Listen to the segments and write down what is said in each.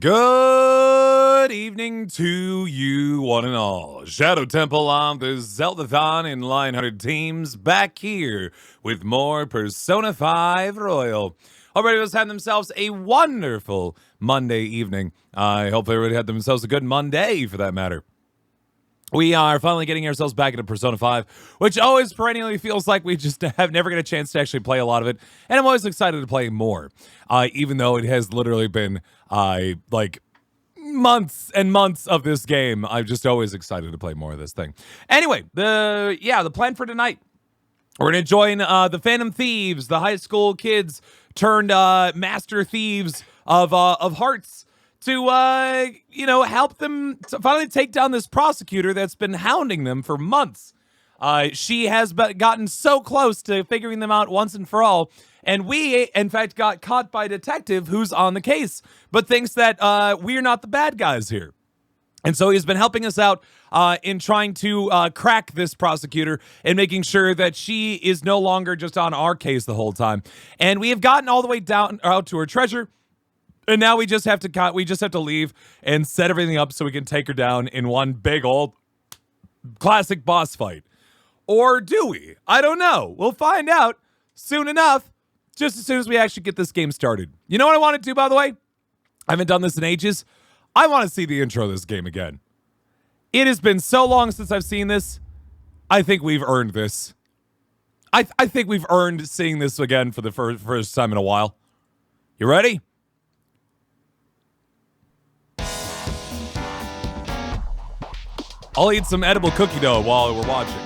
Good evening to you, one and all. Shadow Temple on the Zeldathon and Lionhearted teams back here with more Persona 5 Royal. Hope everybody's had themselves a wonderful Monday evening. I hope everybody had themselves a good Monday, for that matter. We are finally getting ourselves back into Persona 5, which always perennially feels like we just have never get a chance to actually play a lot of it. And I'm always excited to play more, even though it has literally been, like, months and months of this game. I'm just always excited to play more of this thing. Anyway, the plan for tonight. We're going to join the Phantom Thieves, the high school kids turned master thieves of hearts, to, help them to finally take down this prosecutor that's been hounding them for months. She has gotten so close to figuring them out once and for all, and we, in fact, got caught by a detective who's on the case, but thinks that we're not the bad guys here. And so he's been helping us out in trying to crack this prosecutor and making sure that she is no longer just on our case the whole time. And we have gotten all the way down out to her treasure. And now we just have to leave and set everything up so we can take her down in one big old classic boss fight. Or do we? I don't know. We'll find out soon enough, just as soon as we actually get this game started. You know what I want to do, by the way? I haven't done this in ages. I want to see the intro of this game again. It has been so long since I've seen this. I think we've earned this. I think we've earned seeing this again for the first time in a while. You ready? I'll eat some edible cookie dough while we're watching.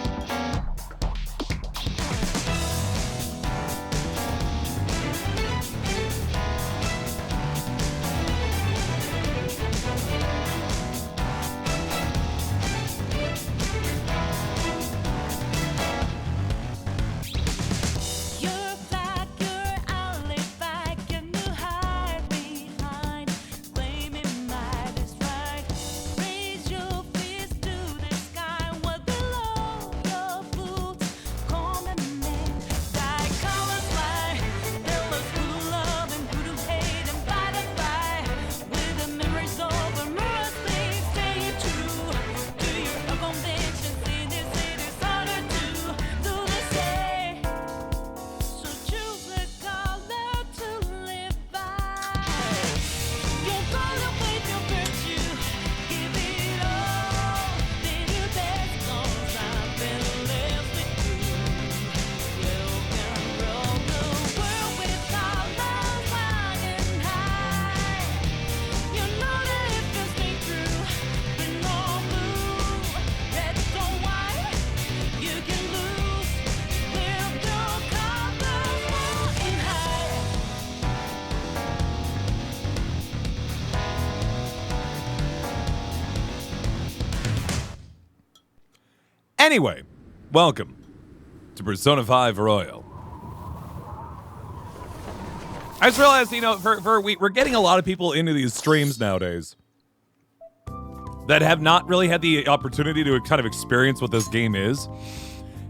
Anyway, welcome to Persona 5 Royal. I just realized, we're getting a lot of people into these streams nowadays that have not really had the opportunity to kind of experience what this game is.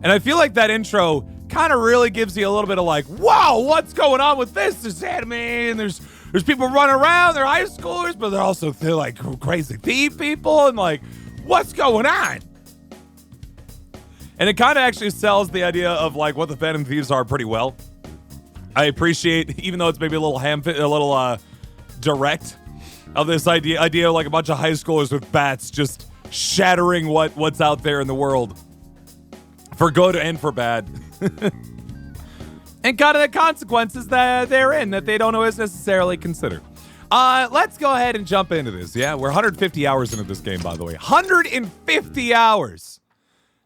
And I feel like that intro kind of really gives you a little bit of like, wow, what's going on with this? There's anime and there's people running around, they're high schoolers, but they're like crazy thief people, and like, what's going on? And it kind of actually sells the idea of like what the Phantom Thieves are pretty well. I appreciate, even though it's maybe a little direct, of this idea of like a bunch of high schoolers with bats just shattering what's out there in the world, for good and for bad, and kind of the consequences that they're in that they don't always necessarily consider. Let's go ahead and jump into this. Yeah, we're 150 hours into this game, by the way. 150 hours.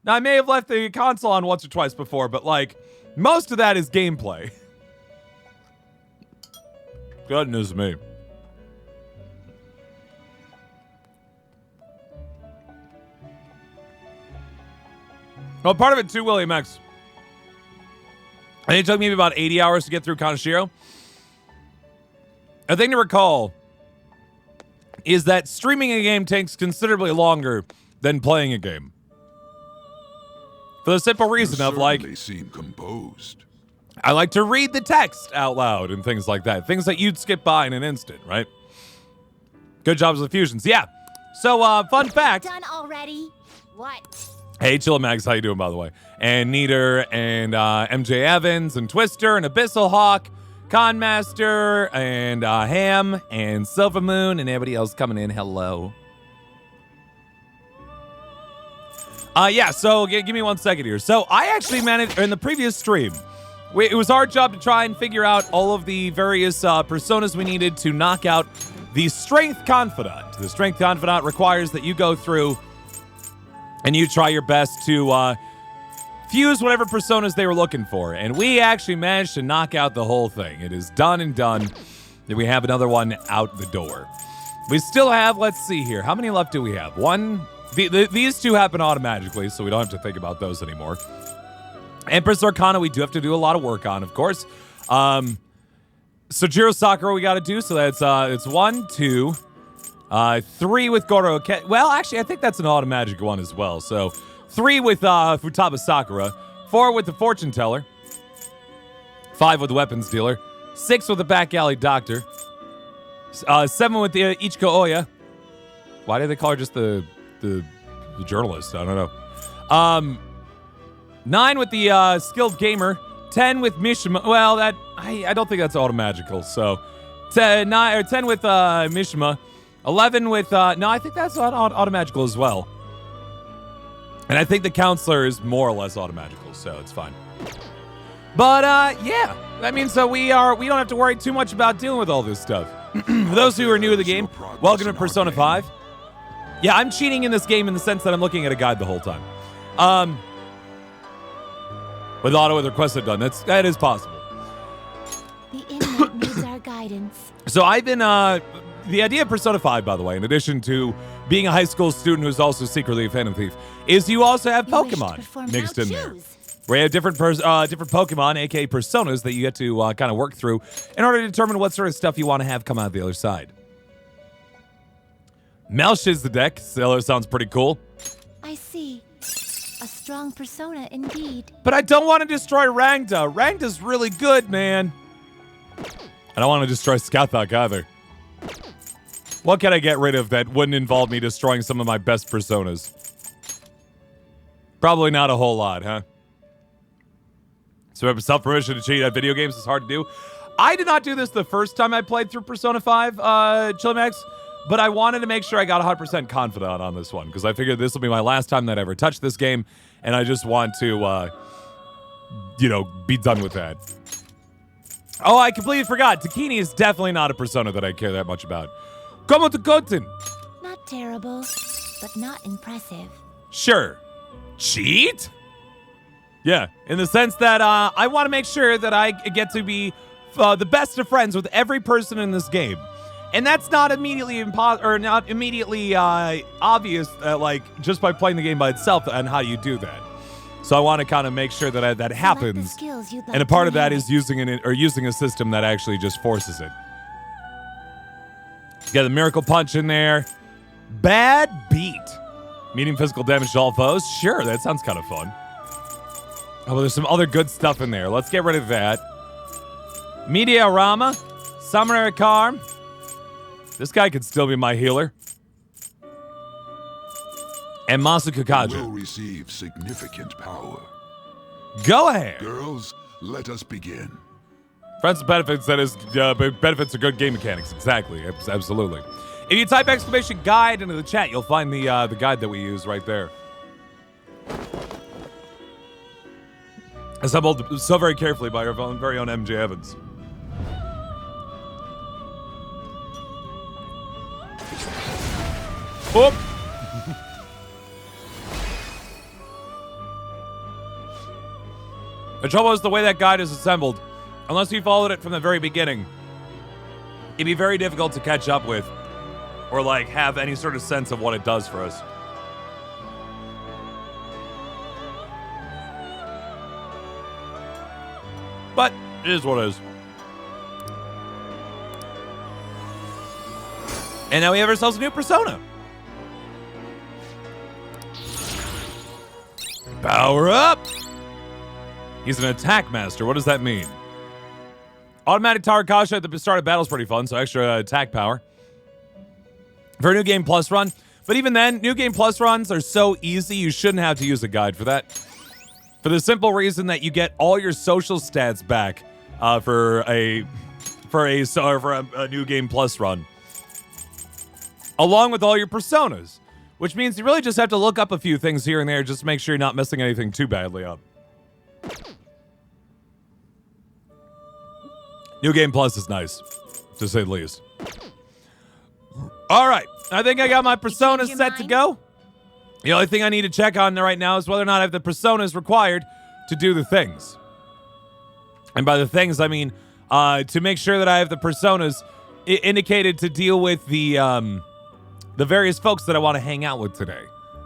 Now, I may have left the console on once or twice before, but, like, most of that is gameplay. Goodness me. Well, part of it, too, William X. I think it took me about 80 hours to get through Kanashiro. A thing to recall is that streaming a game takes considerably longer than playing a game. For the simple reason of, like, they seem composed. I like to read the text out loud and things like that. Things that you'd skip by in an instant, right? Good jobs with the fusions. Yeah. So, fun fact. Done already? What? Hey, Chillamax, how you doing, by the way? And Neater, and MJ Evans, and Twister, and Abyssal Hawk, Conmaster, and Ham, and Silver Moon, and everybody else coming in. Hello. Yeah, so give me 1 second here. So I actually managed, in the previous stream, it was our job to try and figure out all of the various personas we needed to knock out the Strength Confidant. The Strength Confidant requires that you go through and you try your best to fuse whatever personas they were looking for. And we actually managed to knock out the whole thing. It is done and done. And we have another one out the door. We still have, let's see here. How many left do we have? One. These two happen automatically, so we don't have to think about those anymore. Empress Arcana, we do have to do a lot of work on, of course. Sojiro Sakura we got to do, so that's it's 1, 2, 3 with Goro. Well, actually, I think that's an automatic one as well. So 3 with Futaba Sakura, 4 with the Fortune Teller, 5 with the Weapons Dealer, 6 with the Back Alley Doctor, 7 with the Ichiko Oya. Why do they call her just the journalist? I don't know. 9 with the Skilled Gamer, 10 with Mishima. Well, that I don't think that's automagical. So 10 with Mishima, 11 with no, I think that's automagical as well. And I think the counselor is more or less automagical, so it's fine. But yeah, that means that we don't have to worry too much about dealing with all this stuff. For those who are new to the game, welcome to Persona 5. Yeah, I'm cheating in this game in the sense that I'm looking at a guide the whole time. With auto with requested done, that is possible. The inmate needs our guidance. So I've been the idea of Persona 5, by the way, in addition to being a high school student who's also secretly a Phantom Thief, is you also have Pokemon mixed in there. Where you have different Pokemon, aka personas, that you get to kind of work through in order to determine what sort of stuff you want to have come out the other side. Melsh is the deck. So sounds pretty cool. I see. A strong persona indeed. But I don't want to destroy Rangda. Rangda's really good, man. I don't want to destroy Skathok either. What can I get rid of that wouldn't involve me destroying some of my best personas? Probably not a whole lot, huh? So self-permission to cheat at video games is hard to do. I did not do this the first time I played through Persona 5, Chillimax, but I wanted to make sure I got 100% confident on this one, because I figured this will be my last time that I ever touch this game, and I just want to, be done with that. Oh, I completely forgot. Takini is definitely not a persona that I care that much about. Como to Koten. Not terrible, but not impressive. Sure. Cheat? Yeah, in the sense that I want to make sure that I get to be the best of friends with every person in this game. And that's not immediately obvious, like, just by playing the game by itself and how you do that. So I want to kind of make sure that that happens. And a part of that is using a system that actually just forces it. You got the Miracle Punch in there. Bad Beat. Medium physical damage to all foes. Sure, that sounds kind of fun. Oh, well, there's some other good stuff in there. Let's get rid of that. Meteorama. Summoner Karm. This guy could still be my healer. And Masuka Kaja. Will receive significant power. Go ahead. Girls, let us begin. Friends with benefits, that is, benefits are good game mechanics. Exactly, absolutely. If you type exclamation guide into the chat, you'll find the guide that we use right there. Assembled so very carefully by our very own MJ Evans. Oop. The trouble is the way that guide is assembled. Unless you followed it from the very beginning, it'd be very difficult to catch up with or, like, have any sort of sense of what it does for us. But it is what it is. And now we have ourselves a new persona. Power up! He's an attack master. What does that mean? Automatic Tarakasha at the start of battle is pretty fun, so extra attack power. for a New Game Plus run. But even then, New Game Plus runs are so easy, you shouldn't have to use a guide for that. For the simple reason that you get all your social stats back for a New Game Plus run, along with all your personas, which means you really just have to look up a few things here and there just to make sure you're not messing anything too badly up. New Game Plus is nice, to say the least. All right, I think I got my personas set to go. The only thing I need to check on right now is whether or not I have the personas required to do the things. And by the things, I mean to make sure that I have the personas indicated to deal with the various folks that I want to hang out with today.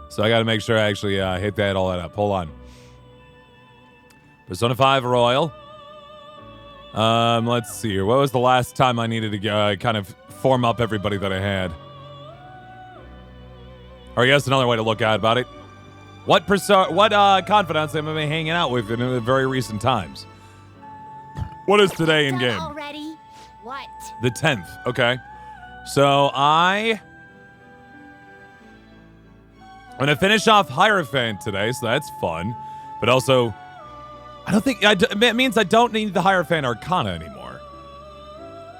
So I got to make sure I actually hit all that up. Hold on. Persona 5 Royal. Let's see here. What was the last time I needed to kind of form up everybody that I had? Or I guess another way to look at about it. What confidants am I hanging out with in the very recent times? What is today in game? Already? What? The 10th. Okay. So I'm gonna finish off Hierophant today, so that's fun. But also, I don't think it means I don't need the Hierophant Arcana anymore.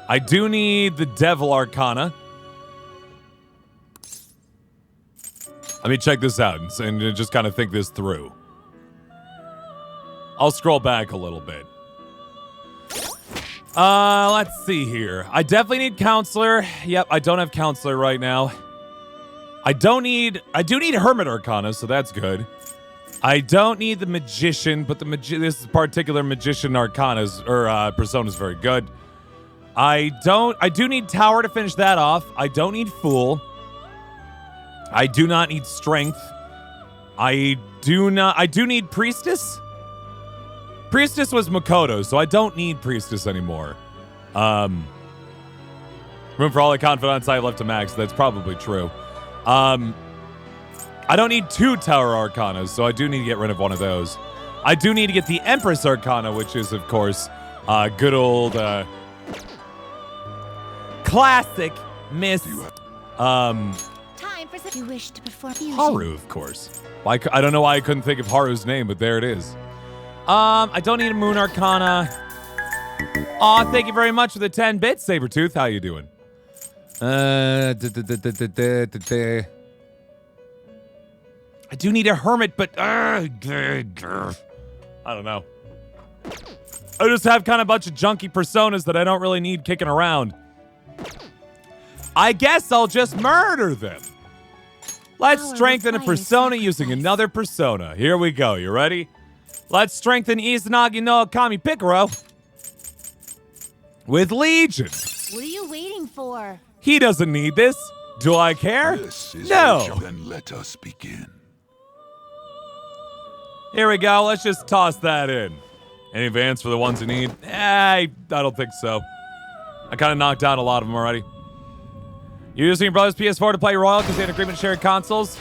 I do need the Devil Arcana. Let me check this out and just kind of think this through. I'll scroll back a little bit. Let's see here. I definitely need Counselor. Yep, I don't have Counselor right now. I do need Hermit Arcana, so that's good. I don't need the Magician, but this particular Magician Arcana's Persona is very good. I do need Tower to finish that off. I don't need Fool. I do not need Strength. I do need Priestess. Priestess was Makoto, so I don't need Priestess anymore. Room for all the confidants I have left to max. That's probably true. I don't need 2 Tower Arcanas, so I do need to get rid of one of those. I do need to get the Empress Arcana, which is, of course, good old classic Miss Time for you wish to perform fusion. Haru, of course. I don't know why I couldn't think of Haru's name, but there it is. I don't need a Moon Arcana. Aw, thank you very much for the 10 bits, Sabretooth. How you doing? I do need a Hermit, but I don't know. I just have kind of a bunch of junky personas that I don't really need kicking around. I guess I'll just murder them. Let's strengthen a persona using another persona. Here we go. You ready? Let's strengthen Izanagi no Kami Picaro with Legion. What are you waiting for? He doesn't need this. Do I care? This is No. Whatcha, then let us begin. Here we go. Let's just toss that in. Any advance for the ones who need? I don't think so. I kind of knocked out a lot of them already. You're using your brother's PS4 to play Royal because they had agreement to share consoles?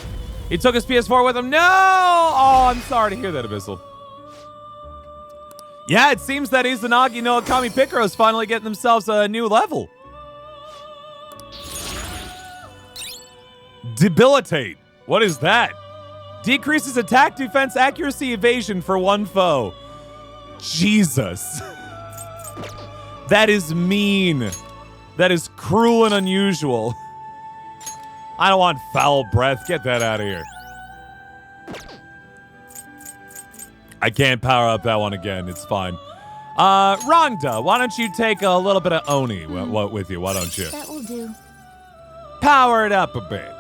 He took his PS4 with him? No! Oh, I'm sorry to hear that, Abyssal. Yeah, it seems that Izanagi no Kami Picaro is finally getting themselves a new level. Debilitate. What is that? Decreases attack, defense, accuracy, evasion for one foe. Jesus. That is mean. That is cruel and unusual. I don't want foul breath. Get that out of here. I can't power up that one again. It's fine. Rhonda, why don't you take a little bit of Oni with you? Why don't you? That will do. Power it up a bit.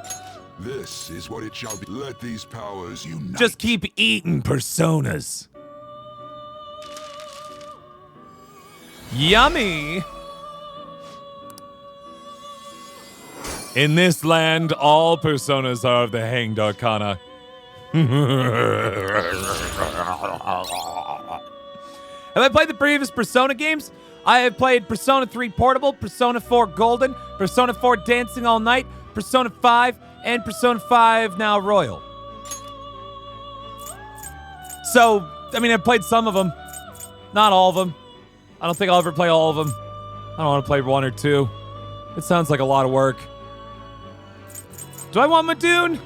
This is what it shall be. Let these powers unite. Just keep eating personas. Yummy. In this land, all personas are of the Hanged Arcana. Have I played the previous Persona games? I have played Persona 3 Portable, Persona 4 Golden, Persona 4 Dancing All Night, Persona 5, and Persona 5 now Royal. So, I mean, I've played some of them. Not all of them. I don't think I'll ever play all of them. I don't want to play 1 or 2. It sounds like a lot of work. Do I want Madoon?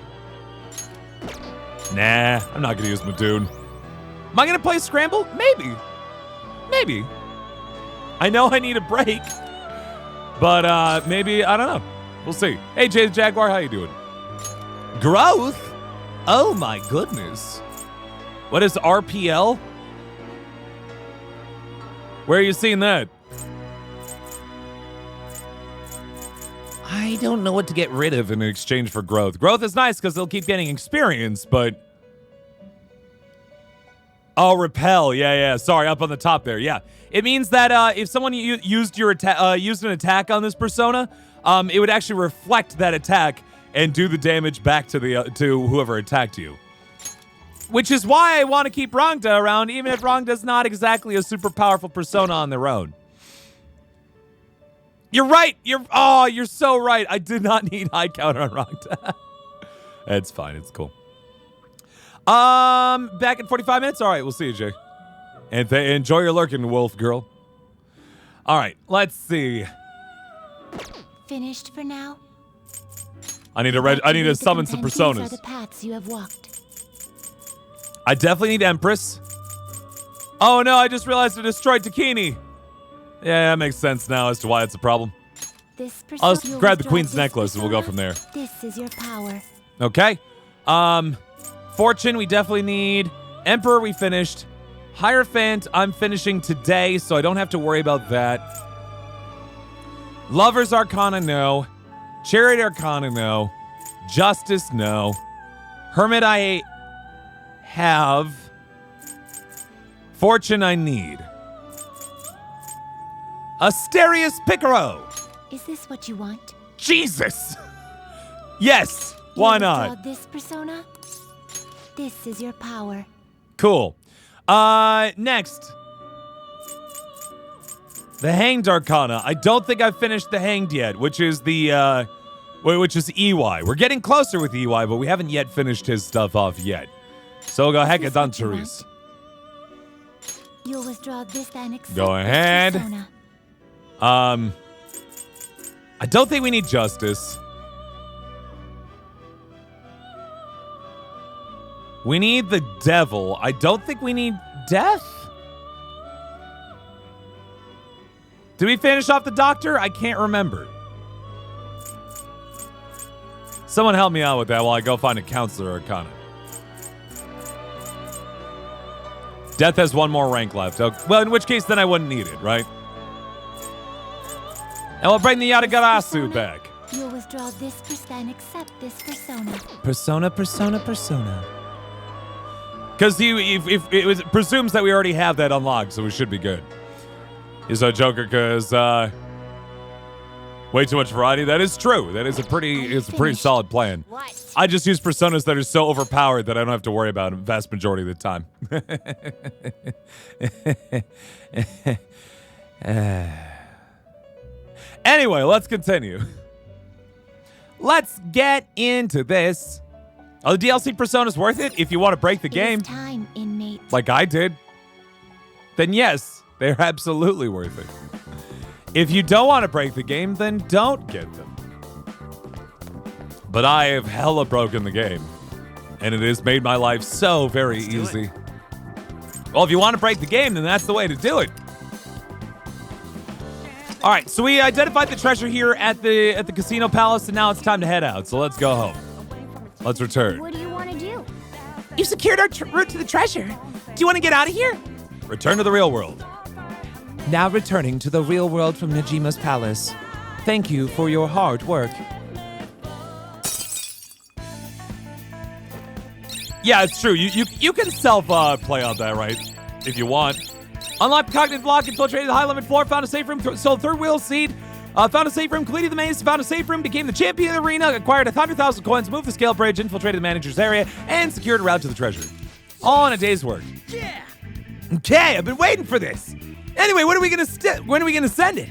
Nah, I'm not gonna use Madoon. Am I gonna play Scramble? Maybe. Maybe. I know I need a break, but maybe, I don't know. We'll see. Hey, Jay the Jaguar, how you doing? Growth? Oh my goodness. What is RPL? Where are you seeing that? I don't know what to get rid of in exchange for growth. Growth is nice because they'll keep getting experience, but... Oh, repel. Yeah. Sorry, up on the top there. Yeah. It means that if someone used an attack on this persona, it would actually reflect that attack and do the damage back to to whoever attacked you. Which is why I want to keep Rangda around, even if Rangda's not exactly a super powerful persona on their own. You're right. You're so right. I did not need high counter on Rangda. It's fine. It's cool. Back in 45 minutes. All right, we'll see you, Jay. And enjoy your lurking, wolf girl. All right, let's see. Finished for now? I need to summon some personas. Are the paths you have walked. I definitely need Empress. Oh no, I just realized I destroyed Takini. Yeah, that makes sense now as to why it's a problem. I'll just grab the Queen's necklace and we'll go from there. This is your power. Okay. Fortune, we definitely need. Emperor, we finished. Hierophant, I'm finishing today, so I don't have to worry about that. Lover's Arcana, no. Chariot Arcana, no. Justice, no. Hermit, I have. Fortune, I need. Asterius Picaro. Is this what you want? Jesus! Yes, why not? You this persona? This is your power. Cool. Next. The Hanged Arcana. I don't think I've finished the Hanged yet, which is the, which is EY. We're getting closer with EY, but we haven't yet finished his stuff off yet. So we'll go Hecadantaris. You'll withdraw this and accept Go ahead. This persona. I don't think we need Justice. We need the Devil. I don't think we need Death. Did we finish off the Doctor? I can't remember. Someone help me out with that while I go find a Counselor Arcana. Death has one more rank left. Okay. Well, in which case, then I wouldn't need it, right? And we'll bring the Yatagarasu back. You'll withdraw this and accept this persona. Persona. Because if it presumes that we already have that unlocked, so we should be good. Is a Joker because way too much variety. That is true. That is a pretty solid plan. What? I just use personas that are so overpowered that I don't have to worry about them the vast majority of the time. Anyway, let's continue. Let's get into this. Are the DLC personas worth it if you want to break the game? Time, inmate. Like I did? Then yes, they're absolutely worth it. If you don't want to break the game, then don't get them. But I have hella broken the game. And it has made my life so very easy. Well, if you want to break the game, then that's the way to do it. All right, so we identified the treasure here at the Casino Palace, and now it's time to head out. So let's go home. Let's return. What do you want to do? You've secured our route to the treasure. Do you want to get out of here? Return to the real world. Now returning to the real world from Najima's palace. Thank you for your hard work. Yeah, it's true. You can self-play on that, right? If you want. Unlocked cognitive block, infiltrated the high-limit floor, found a safe room, sold third wheel seed, found a safe room, completed the maze, found a safe room, became the champion of the arena, acquired 100,000 coins, moved the scale bridge, infiltrated the manager's area, and secured a route to the treasure. All in a day's work. Yeah. Okay, I've been waiting for this. Anyway, when are we gonna send it?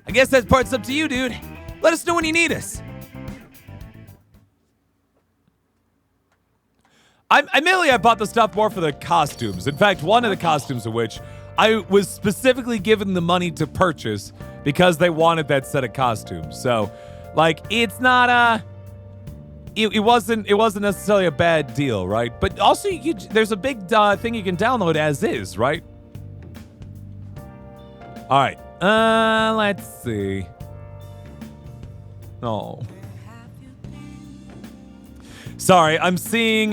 I guess that part's up to you, dude. Let us know when you need us. I bought the stuff more for the costumes. In fact, one of the costumes of which I was specifically given the money to purchase because they wanted that set of costumes. So, like, it's not it wasn't necessarily a bad deal, right? But also, there's a big thing you can download as is, right? All right. Let's see. Oh. Sorry, I'm seeing,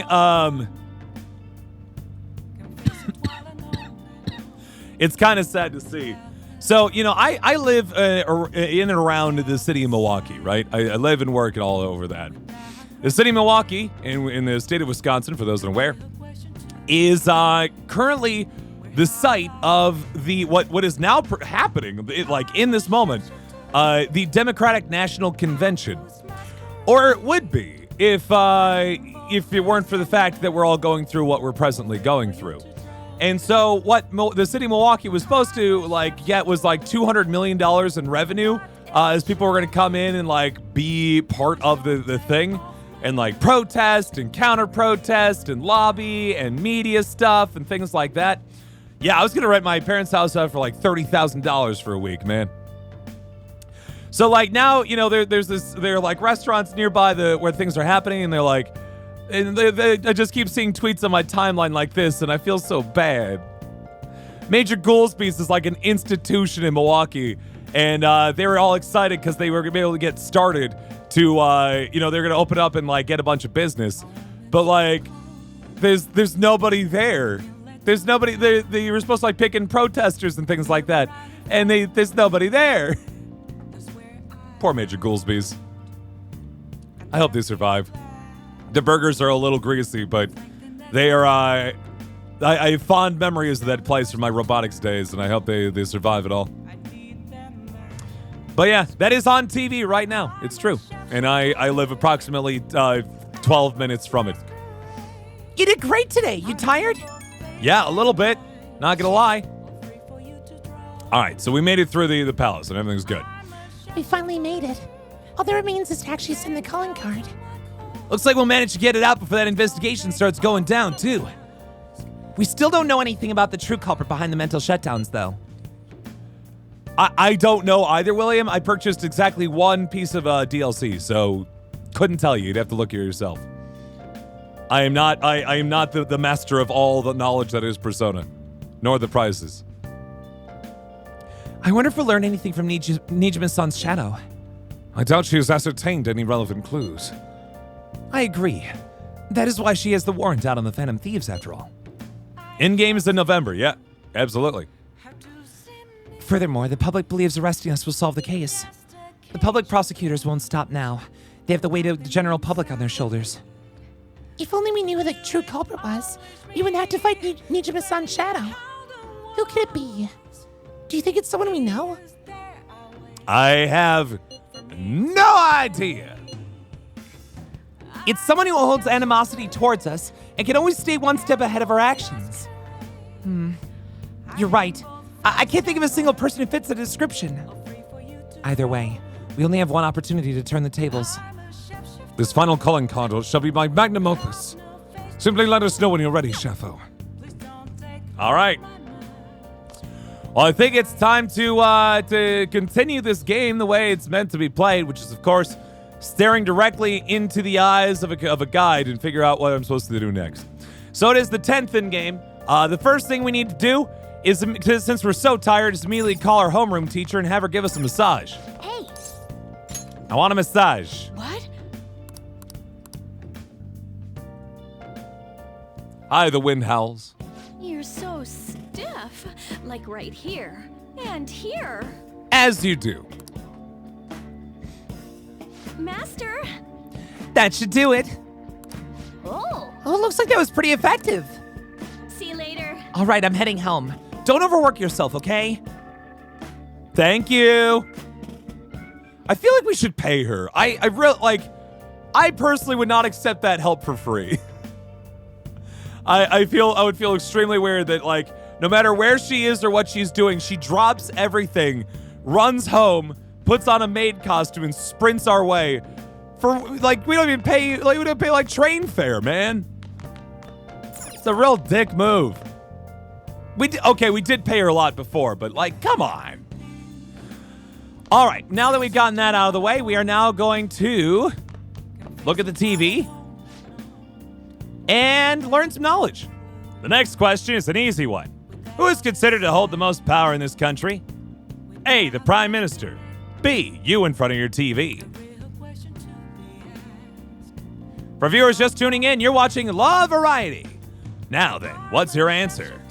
it's kind of sad to see. So, you know, I live in and around the city of Milwaukee, right? I live and work all over that. The city of Milwaukee, in the state of Wisconsin, for those unaware, is currently the site of the what is now happening, like in this moment, the Democratic National Convention, or it would be if it weren't for the fact that we're all going through what we're presently going through. And so what the city of Milwaukee was supposed to get was like $200 million in revenue, as people were going to come in and like be part of the thing and like protest and counter protest and lobby and media stuff and things like that. Yeah, I was going to rent my parents' house out for like $30,000 for a week, man. So like now, you know, there are like restaurants nearby where things are happening, and they're like, and I just keep seeing tweets on my timeline like this, and I feel so bad. Major Goolsby's is like an institution in Milwaukee, and they were all excited because they were gonna be able to get started to, you know, they're gonna open up and like get a bunch of business, but like, there's nobody there. There's nobody. They were supposed to like pick in protesters and things like that, and there's nobody there. Poor Major Goolsby's. I hope they survive. The burgers are a little greasy, but they are, I have fond memories of that place from my robotics days, and I hope they survive it all. But yeah, that is on TV right now. It's true. And I live approximately 12 minutes from it. You did great today. You tired? Yeah, a little bit. Not gonna lie. All right, so we made it through the palace, and everything's good. We finally made it. All that remains is to actually send the calling card. Looks like we'll manage to get it out before that investigation starts going down, too. We still don't know anything about the true culprit behind the mental shutdowns, though. I don't know either, William. I purchased exactly one piece of DLC, so couldn't tell you. You'd have to look here yourself. I am not the master of all the knowledge that is Persona, nor the prizes. I wonder if we'll learn anything from Nijima-san's shadow. I doubt she has ascertained any relevant clues. I agree. That is why she has the warrant out on the Phantom Thieves, after all. In-game is in November, yeah, absolutely. Furthermore, the public believes arresting us will solve the case. The public prosecutors won't stop now. They have the weight of the general public on their shoulders. If only we knew who the true culprit was, we wouldn't have to fight Nijima-san's shadow. Who could it be? Do you think it's someone we know? I have no idea. It's someone who holds animosity towards us and can always stay one step ahead of our actions. You're right. I can't think of a single person who fits the description. Either way, we only have one opportunity to turn the tables. This final calling card shall be my magnum opus. Simply let us know when you're ready, Sheffo. All right. Well, I think it's time to continue this game the way it's meant to be played, which is, of course, staring directly into the eyes of a guide and figure out what I'm supposed to do next. So it is the 10th in-game. The first thing we need to do is, since we're so tired, is immediately call our homeroom teacher and have her give us a massage. Hey! I want a massage. What? Hi, the wind howls. You're so stiff. Like right here. And here. As you do. Master! That should do it. Oh! Oh, it looks like that was pretty effective. See you later. All right, I'm heading home. Don't overwork yourself, okay? Thank you. I feel like we should pay her. I personally would not accept that help for free. I would feel extremely weird that, like, no matter where she is or what she's doing, she drops everything, runs home, puts on a maid costume, and sprints our way. For, like, we don't even pay, like, we don't pay, like, train fare, man. It's a real dick move. We did pay her a lot before, but, like, come on. All right, now that we've gotten that out of the way, we are now going to look at the TV, and learn some knowledge. The next question is an easy one. Who is considered to hold the most power in this country? A, the Prime Minister. B, you in front of your TV. For viewers just tuning in, you're watching La Variety. Now then, what's your answer?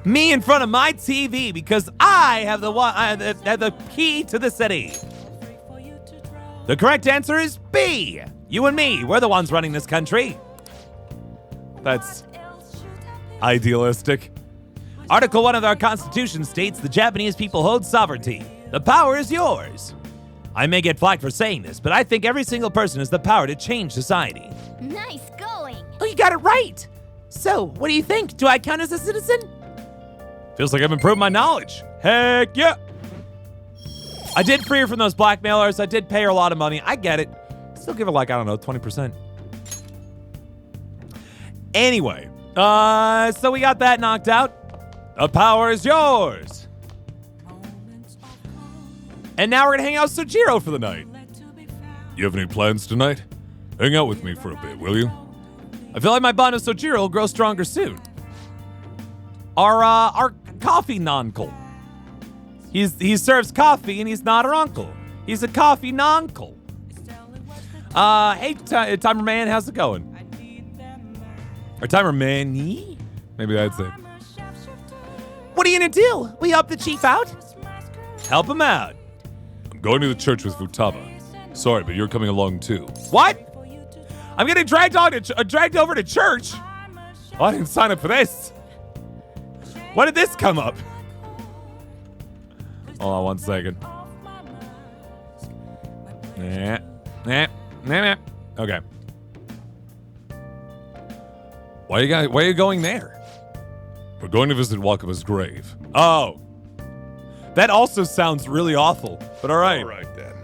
Me in front of my TV because I have the key to the city. The correct answer is B. You and me, we're the ones running this country. That's idealistic. Article 1 of our Constitution states the Japanese people hold sovereignty. The power is yours. I may get flack for saying this, but I think every single person has the power to change society. Nice going. Oh, you got it right. So, what do you think? Do I count as a citizen? Feels like I've improved my knowledge. Heck yeah. I did free her from those blackmailers. I did pay her a lot of money. I get it. Still give her like, I don't know, 20%. Anyway, so we got that knocked out. The power is yours. And now we're gonna hang out with Sojiro for the night. You have any plans tonight? Hang out with me for a bit, will you? I feel like my bond with Sojiro will grow stronger soon. Our coffee noncle. He serves coffee and he's not our uncle. He's a coffee noncle. Hey, Timer Man, how's it going? Or Timer Man-y? Maybe that's it. What are you gonna do? Will you help the chief out? Help him out. I'm going to the church with Futaba. Sorry, but you're coming along too. What? I'm getting dragged over to church? Oh, I didn't sign up for this. When did this come up? Hold on 1 second. Okay. Why are you going there? We're going to visit Wakaba's grave. Oh. That also sounds really awful, but all right. All right, then.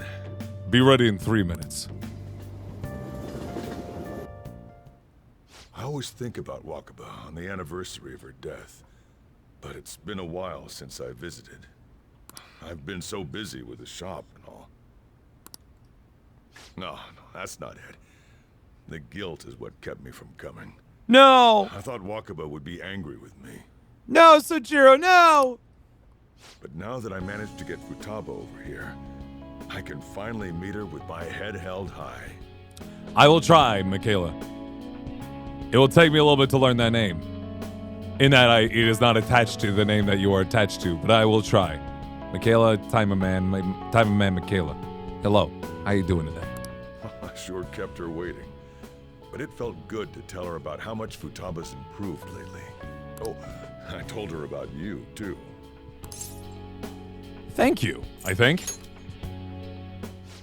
Be ready in 3 minutes. I always think about Wakaba on the anniversary of her death, but it's been a while since I visited. I've been so busy with the shop and all. No, that's not it. The guilt is what kept me from coming. No. I thought Wakaba would be angry with me. No, Sojiro, no. But now that I managed to get Futaba over here, I can finally meet her with my head held high. I will try, Michaela. It will take me a little bit to learn that name. In that it is not attached to the name that you are attached to, but I will try. Michaela, Timer Man Michaela. Hello, how you doing today? I sure kept her waiting. But it felt good to tell her about how much Futaba's improved lately. Oh, I told her about you, too. Thank you, I think.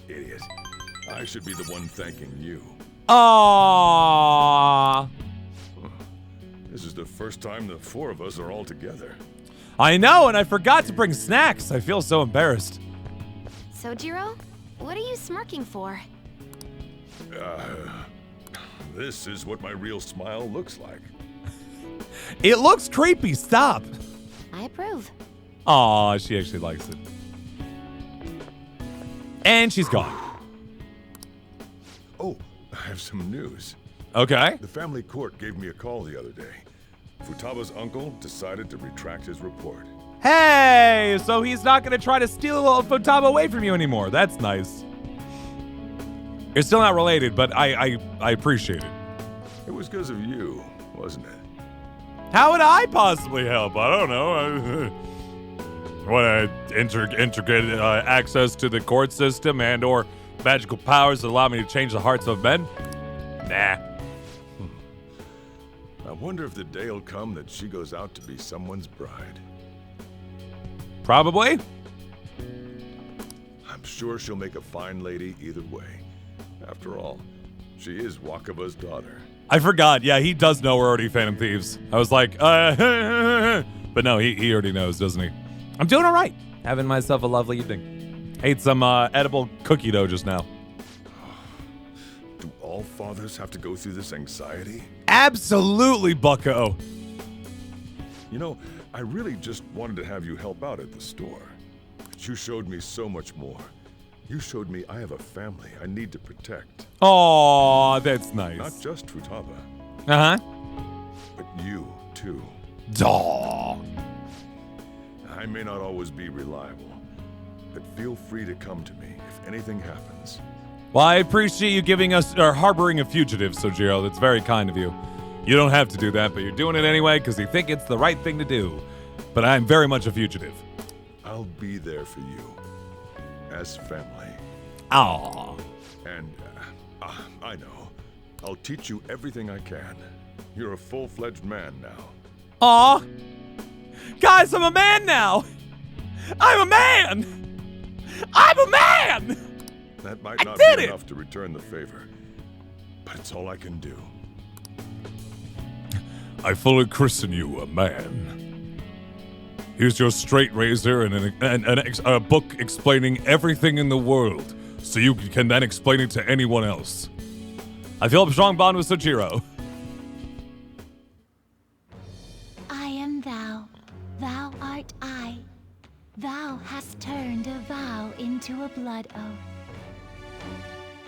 Idiot. I should be the one thanking you. Aww. This is the first time the four of us are all together. I know, and I forgot to bring snacks. I feel so embarrassed. Sojiro, what are you smirking for? This is what my real smile looks like. It looks creepy. Stop. I approve. Aw, she actually likes it. And she's gone. Oh, I have some news. Okay. The family court gave me a call the other day. Futaba's uncle decided to retract his report. Hey, so he's not going to try to steal Futaba away from you anymore. That's nice. You're still not related, but I appreciate it. It was because of you, wasn't it? How would I possibly help? I don't know. What intricate access to the court system and or magical powers that allow me to change the hearts of men? Nah. I wonder if the day will come that she goes out to be someone's bride. Probably. I'm sure she'll make a fine lady either way. After all, she is Wakaba's daughter. I forgot. Yeah, he does know we're already Phantom Thieves. I was like, but no, he already knows, doesn't he? I'm doing all right. Having myself a lovely evening. Ate some edible cookie dough just now. Do all fathers have to go through this anxiety? Absolutely, bucko. You know, I really just wanted to have you help out at the store. But you showed me so much more. You showed me I have a family I need to protect. Oh, that's nice. Not just Futaba, Uh-huh. but you, too. Aw. I may not always be reliable, but feel free to come to me if anything happens. Well, I appreciate you giving us, or harboring a fugitive, Sojiro. That's very kind of you. You don't have to do that, but you're doing it anyway because you think it's the right thing to do. But I'm very much a fugitive. I'll be there for you, as family. Aw. And, I know. I'll teach you everything I can. You're a full-fledged man now. Aw. Guys, I'm a man now. I'm a man. I'm a man. That might I not did be it! enough to return the favor, but it's all I can do. I fully christen you a man. Here's your straight razor and a book explaining everything in the world, so you can then explain it to anyone else. I feel a strong bond with Sojiro. I am thou, thou art I. Thou hast turned a vow into a blood oath.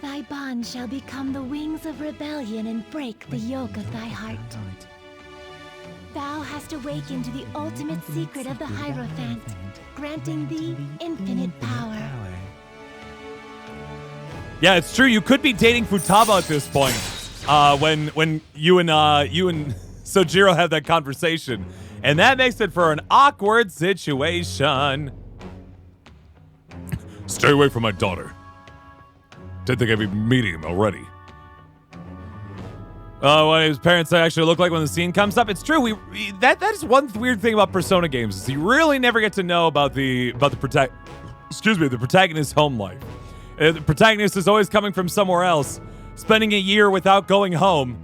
Thy bond shall become the wings of rebellion and break the yoke of thy heart. Thou hast awakened to the ultimate secret of the Hierophant, granting thee infinite power. Yeah, it's true. You could be dating Futaba at this point. When you and Sojiro have that conversation, and that makes it for an awkward situation. Stay away from my daughter. Didn't think I'd be meeting him already. What his parents actually look like when the scene comes up. It's true. That is one weird thing about Persona games is you really never get to know about the protagonist's home life. The protagonist is always coming from somewhere else, spending a year without going home,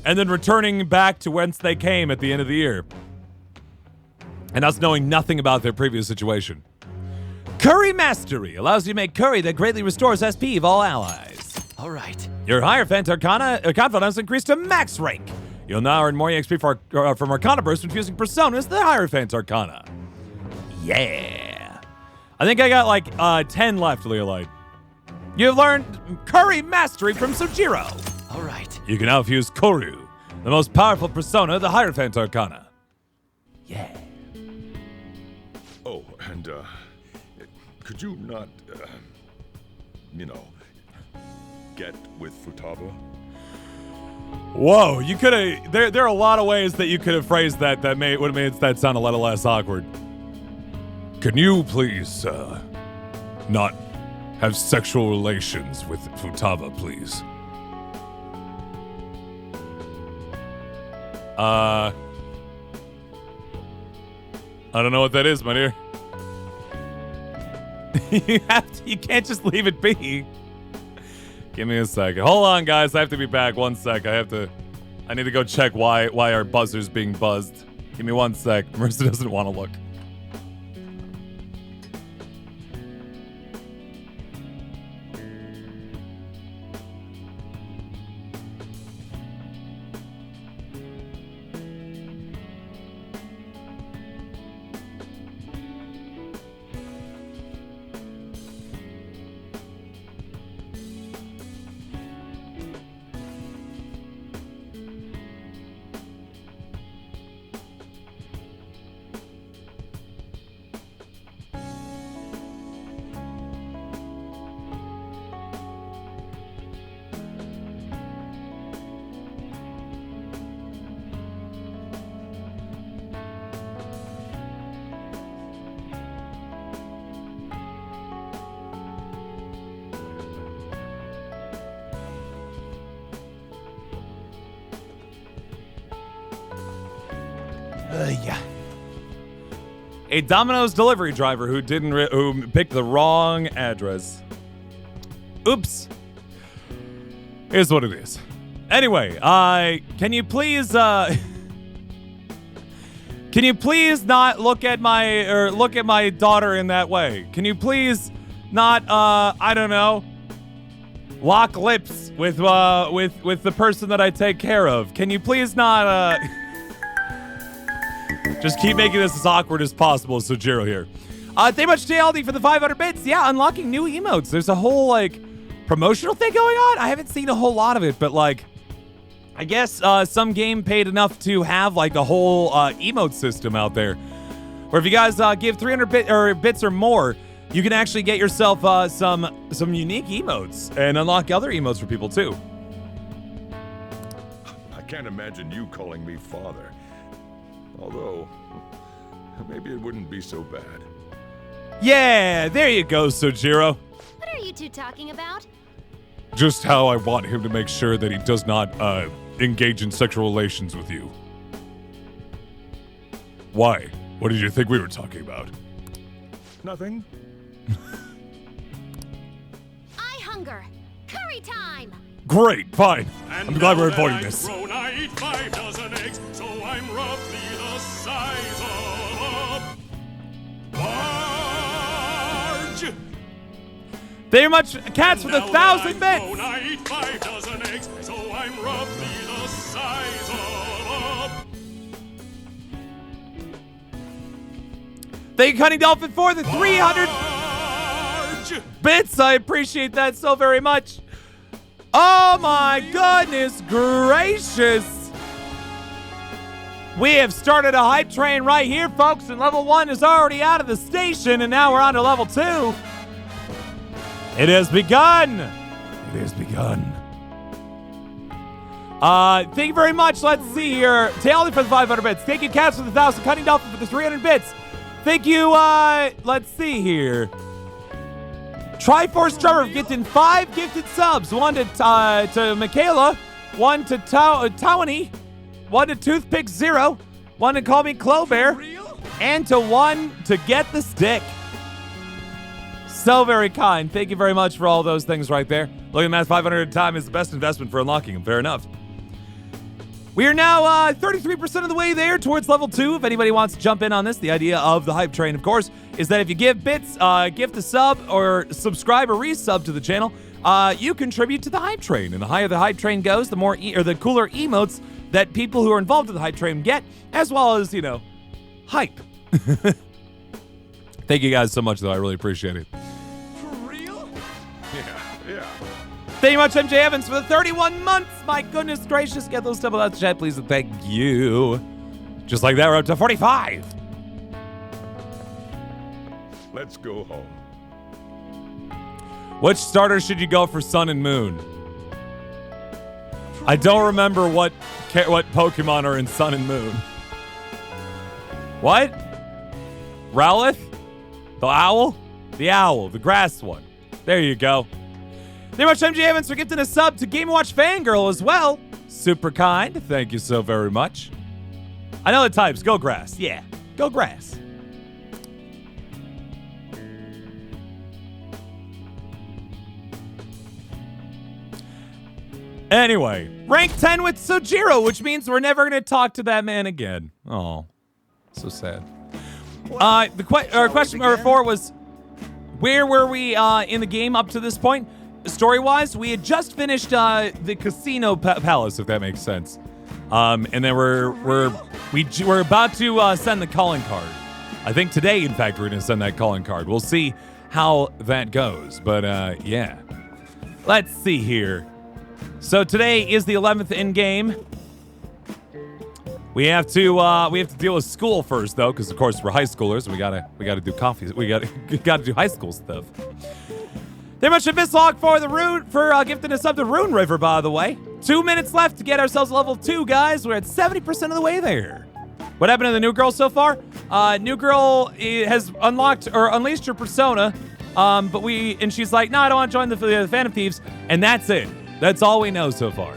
and then returning back to whence they came at the end of the year, and us knowing nothing about their previous situation. Curry Mastery allows you to make curry that greatly restores SP of all allies. All right. Your Hierophant confidence increased to max rank. You'll now earn more EXP from Arcana Burst when fusing personas to the Hierophant Arcana. Yeah. I think I got like 10 left, Leolite. You've learned Curry Mastery from Sojiro. All right. You can now fuse Koru, the most powerful persona of the Hierophant Arcana. Yeah. Oh, and, could you not, get with Futaba? Whoa, you could have. There are a lot of ways that you could have phrased that would have made that sound a little less awkward. Can you please, not have sexual relations with Futaba, please? I don't know what that is, my dear. You can't just leave it be. Give me a second. Hold on, guys. I have to be back. 1 sec. I need to go check why our buzzer's being buzzed. Give me 1 sec. Marissa doesn't want to look. Yeah. A Domino's delivery driver who who picked the wrong address. Oops. Here's what it is. Anyway, can you please not look at my daughter in that way? Can you please not I don't know, lock lips with the person that I take care of? Can you please not just keep making this as awkward as possible, Sojiro here. Thank you much, JLD, for the 500 bits. Yeah, unlocking new emotes. There's a whole, like, promotional thing going on. I haven't seen a whole lot of it, but, like, I guess some game paid enough to have, like, a whole emote system out there. Where if you guys give 300 bits or more, you can actually get yourself some unique emotes and unlock other emotes for people, too. I can't imagine you calling me father. Although, maybe it wouldn't be so bad. Yeah, there you go, Sojiro. What are you two talking about? Just how I want him to make sure that he does not engage in sexual relations with you. Why? What did you think we were talking about? Nothing. I hunger. Curry time! Great, fine. And I'm glad now we're that avoiding I've this. grown, I eat 5 dozen eggs, so I'm roughly the size of a large. Very much cats with Now 1,000 that I've grown, bits. I eat 5 dozen eggs, so I'm roughly the size of Thank you, Cunning Dolphin, for the 300 large. bits. I appreciate that so very much. Oh my goodness gracious. We have started a hype train right here, folks, and level 1 is already out of the station, and now we're on to level 2. It has begun. It has begun. Thank you very much. Let's see here. Taylor for the 500 bits. Thank you, Cats, for the 1,000. Cunning Dolphin for the 300 bits. Thank you, let's see here. Triforce Trevor gifting 5 gifted subs. 1 to Michaela, 1 to Tawny, 1 to Toothpick 0, 1 to Call Me Clowbear, and to 1 to Get the Stick. So very kind. Thank you very much for all those things right there. Look at Matt, 500 at a time is the best investment for unlocking them. Fair enough. We are now 33% of the way there towards level 2. If anybody wants to jump in on this, the idea of the hype train, of course, is that if you give bits, gift a sub, or subscribe or resub to the channel, you contribute to the hype train. And the higher the hype train goes, the more or the cooler emotes that people who are involved in the hype train get, as well as, you know, hype. Thank you guys so much, though. I really appreciate it. Yeah. Thank you much, MJ Evans, for the 31 months. My goodness gracious. Get those double outs, chat, please, and thank you. Just like that, we're up to 45. Let's go home. Which starter should you go for Sun and Moon? I don't remember what Pokemon are in Sun and Moon. What? Rowlett? The owl? The owl, the grass one. There you go. Thank you much, MJ Evans, for gifting a sub to Game & Watch Fangirl as well. Super kind. Thank you so very much. I know the types. Go grass. Yeah, go grass. Anyway, rank 10 with Sojiro, which means we're never going to talk to that man again. Oh, so sad. Question number 4 was, where were we in the game up to this point? Story-wise, we had just finished the casino palace, if that makes sense. And then we're about to send the calling card. I think today, in fact, we're going to send that calling card. We'll see how that goes. But yeah, let's see here. So today is the 11th in game. We have to deal with school first, though, because of course we're high schoolers. We gotta do coffee. We gotta do high school stuff. Very much a mislog for the Rune for gifting us up to Rune River, by the way. 2 minutes left to get ourselves level 2, guys. We're at 70% of the way there. What happened to the new girl so far? New girl has unlocked or unleashed her persona, and she's like, no, I don't want to join the Phantom Thieves, and that's it. That's all we know so far.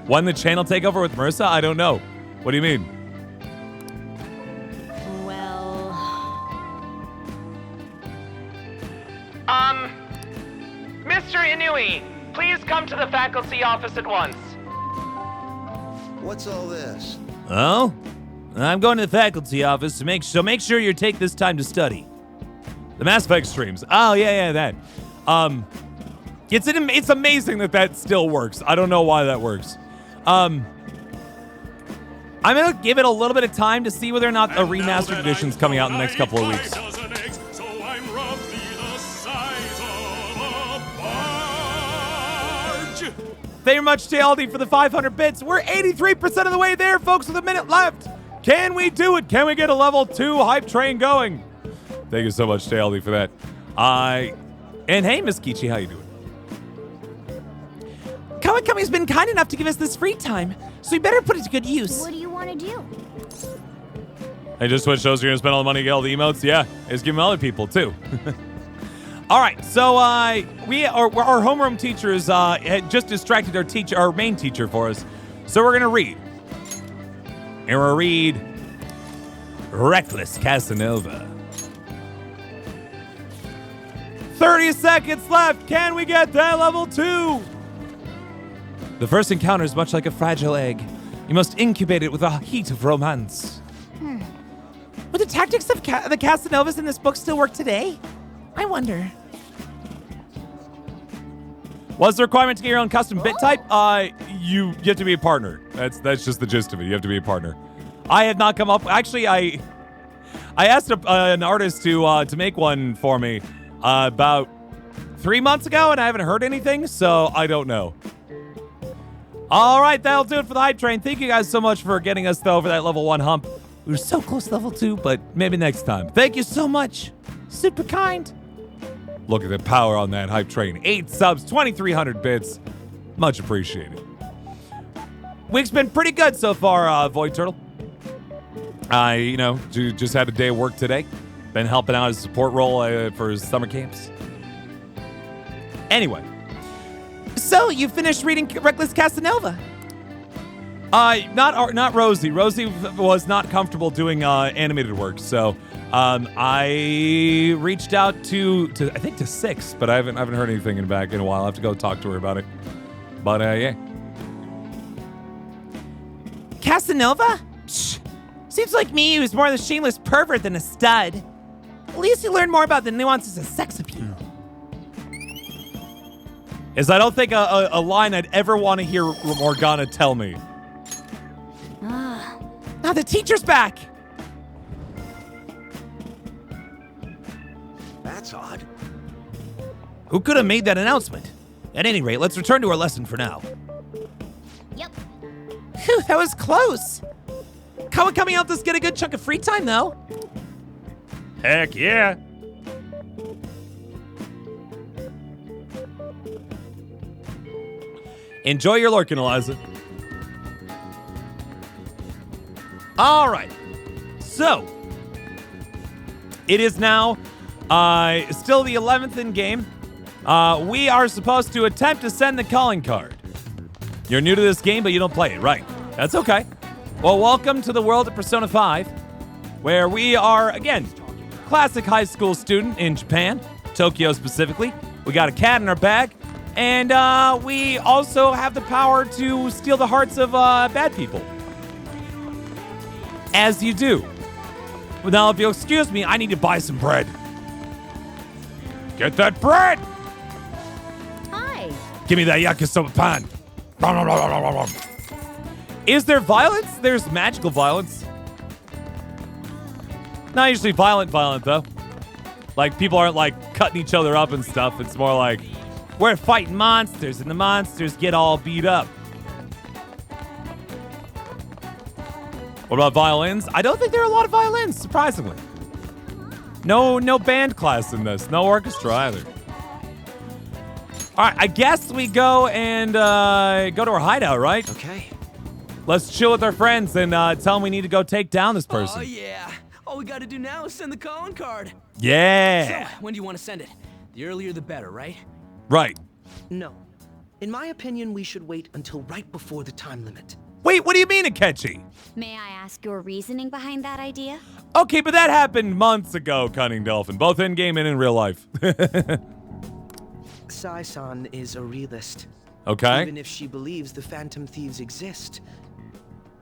When the channel takeover with Marissa? I don't know. What do you mean? Well, Mr. Inui, please come to the faculty office at once. What's all this? Oh? I'm going to the faculty office to make sure you take this time to study. The Mass Effect streams. Oh, yeah, that. It's amazing that still works. I don't know why that works. I'm going to give it a little bit of time to see whether or not a remastered edition's coming out in the next couple of weeks. So I'm roughly the size of a barge. Thank you much, JLD, for the 500 bits. We're 83% of the way there, folks, with a minute left. Can we do it? Can we get a level 2 hype train going? Thank you so much, JLD, for that. And hey, Miss Kichi, how you doing? Kawakami's been kind enough to give us this free time, so we better put it to good use. What do you want to do? Hey, just what shows you're gonna spend all the money to get all the emotes? Yeah, is give them other people too. All right, so our homeroom teachers had just distracted our main teacher for us, so we're gonna read. And we'll read Reckless Casanova. 30 seconds left. Can we get that level 2? The first encounter is much like a fragile egg. You must incubate it with the heat of romance. Would the tactics of the Casanovas in this book still work today? I wonder. What's the requirement to get your own custom bit type? You have to be a partner. That's just the gist of it. You have to be a partner. I have not come up. Actually, I asked an artist to make one for me about 3 months ago, and I haven't heard anything, so I don't know. All right, that'll do it for the hype train. Thank you guys so much for getting us over that level 1 hump. We were so close to level 2, but maybe next time. Thank you so much. Super kind. Look at the power on that hype train. 8 subs, 2,300 bits. Much appreciated. Week's been pretty good so far, Void Turtle. Just had a day of work today. Been helping out as a support role for summer camps. Anyway. So, you finished reading Reckless Casanova? Not Rosie. Rosie was not comfortable doing animated work, so I reached out to I think to 6, but I haven't heard anything in a while. I have to go talk to her about it. But yeah. Casanova? Shh. Seems like me who's more of the shameless pervert than a stud. At least you learn more about the nuances of sex appeal. I don't think a line I'd ever want to hear Morgana tell me. Now the teacher's back. That's odd. Who could have made that announcement? At any rate, let's return to our lesson for now. Yep. Phew, that was close. Kawakami helped us get a good chunk of free time, though. Heck yeah. Enjoy your lurking, Eliza. All right. So, it is now still the 11th in game. We are supposed to attempt to send the calling card. You're new to this game, but you don't play it, right? That's okay. Well, welcome to the world of Persona 5, where we are, again, classic high school student in Japan, Tokyo specifically. We got a cat in our bag, and we also have the power to steal the hearts of bad people. As you do. Now, if you'll excuse me, I need to buy some bread. Get that bread! Hi. Give me that yakisoba pan. Is there violence? There's magical violence. Not usually violent, though. Like, people aren't, like, cutting each other up and stuff. It's more like, we're fighting monsters, and the monsters get all beat up. What about violins? I don't think there are a lot of violins, surprisingly. No band class in this. No orchestra either. All right, I guess we go and go to our hideout, right? Okay. Let's chill with our friends and tell them we need to go take down this person. Oh, yeah. All we gotta do now is send the calling card. Yeah. So, when do you want to send it? The earlier the better, right? Right. No. In my opinion, we should wait until right before the time limit. Wait, what do you mean, Akechi? May I ask your reasoning behind that idea? Okay, but that happened months ago, Cunning Dolphin, both in-game and in real life. Sai-san is a realist. Okay. Even if she believes the Phantom Thieves exist,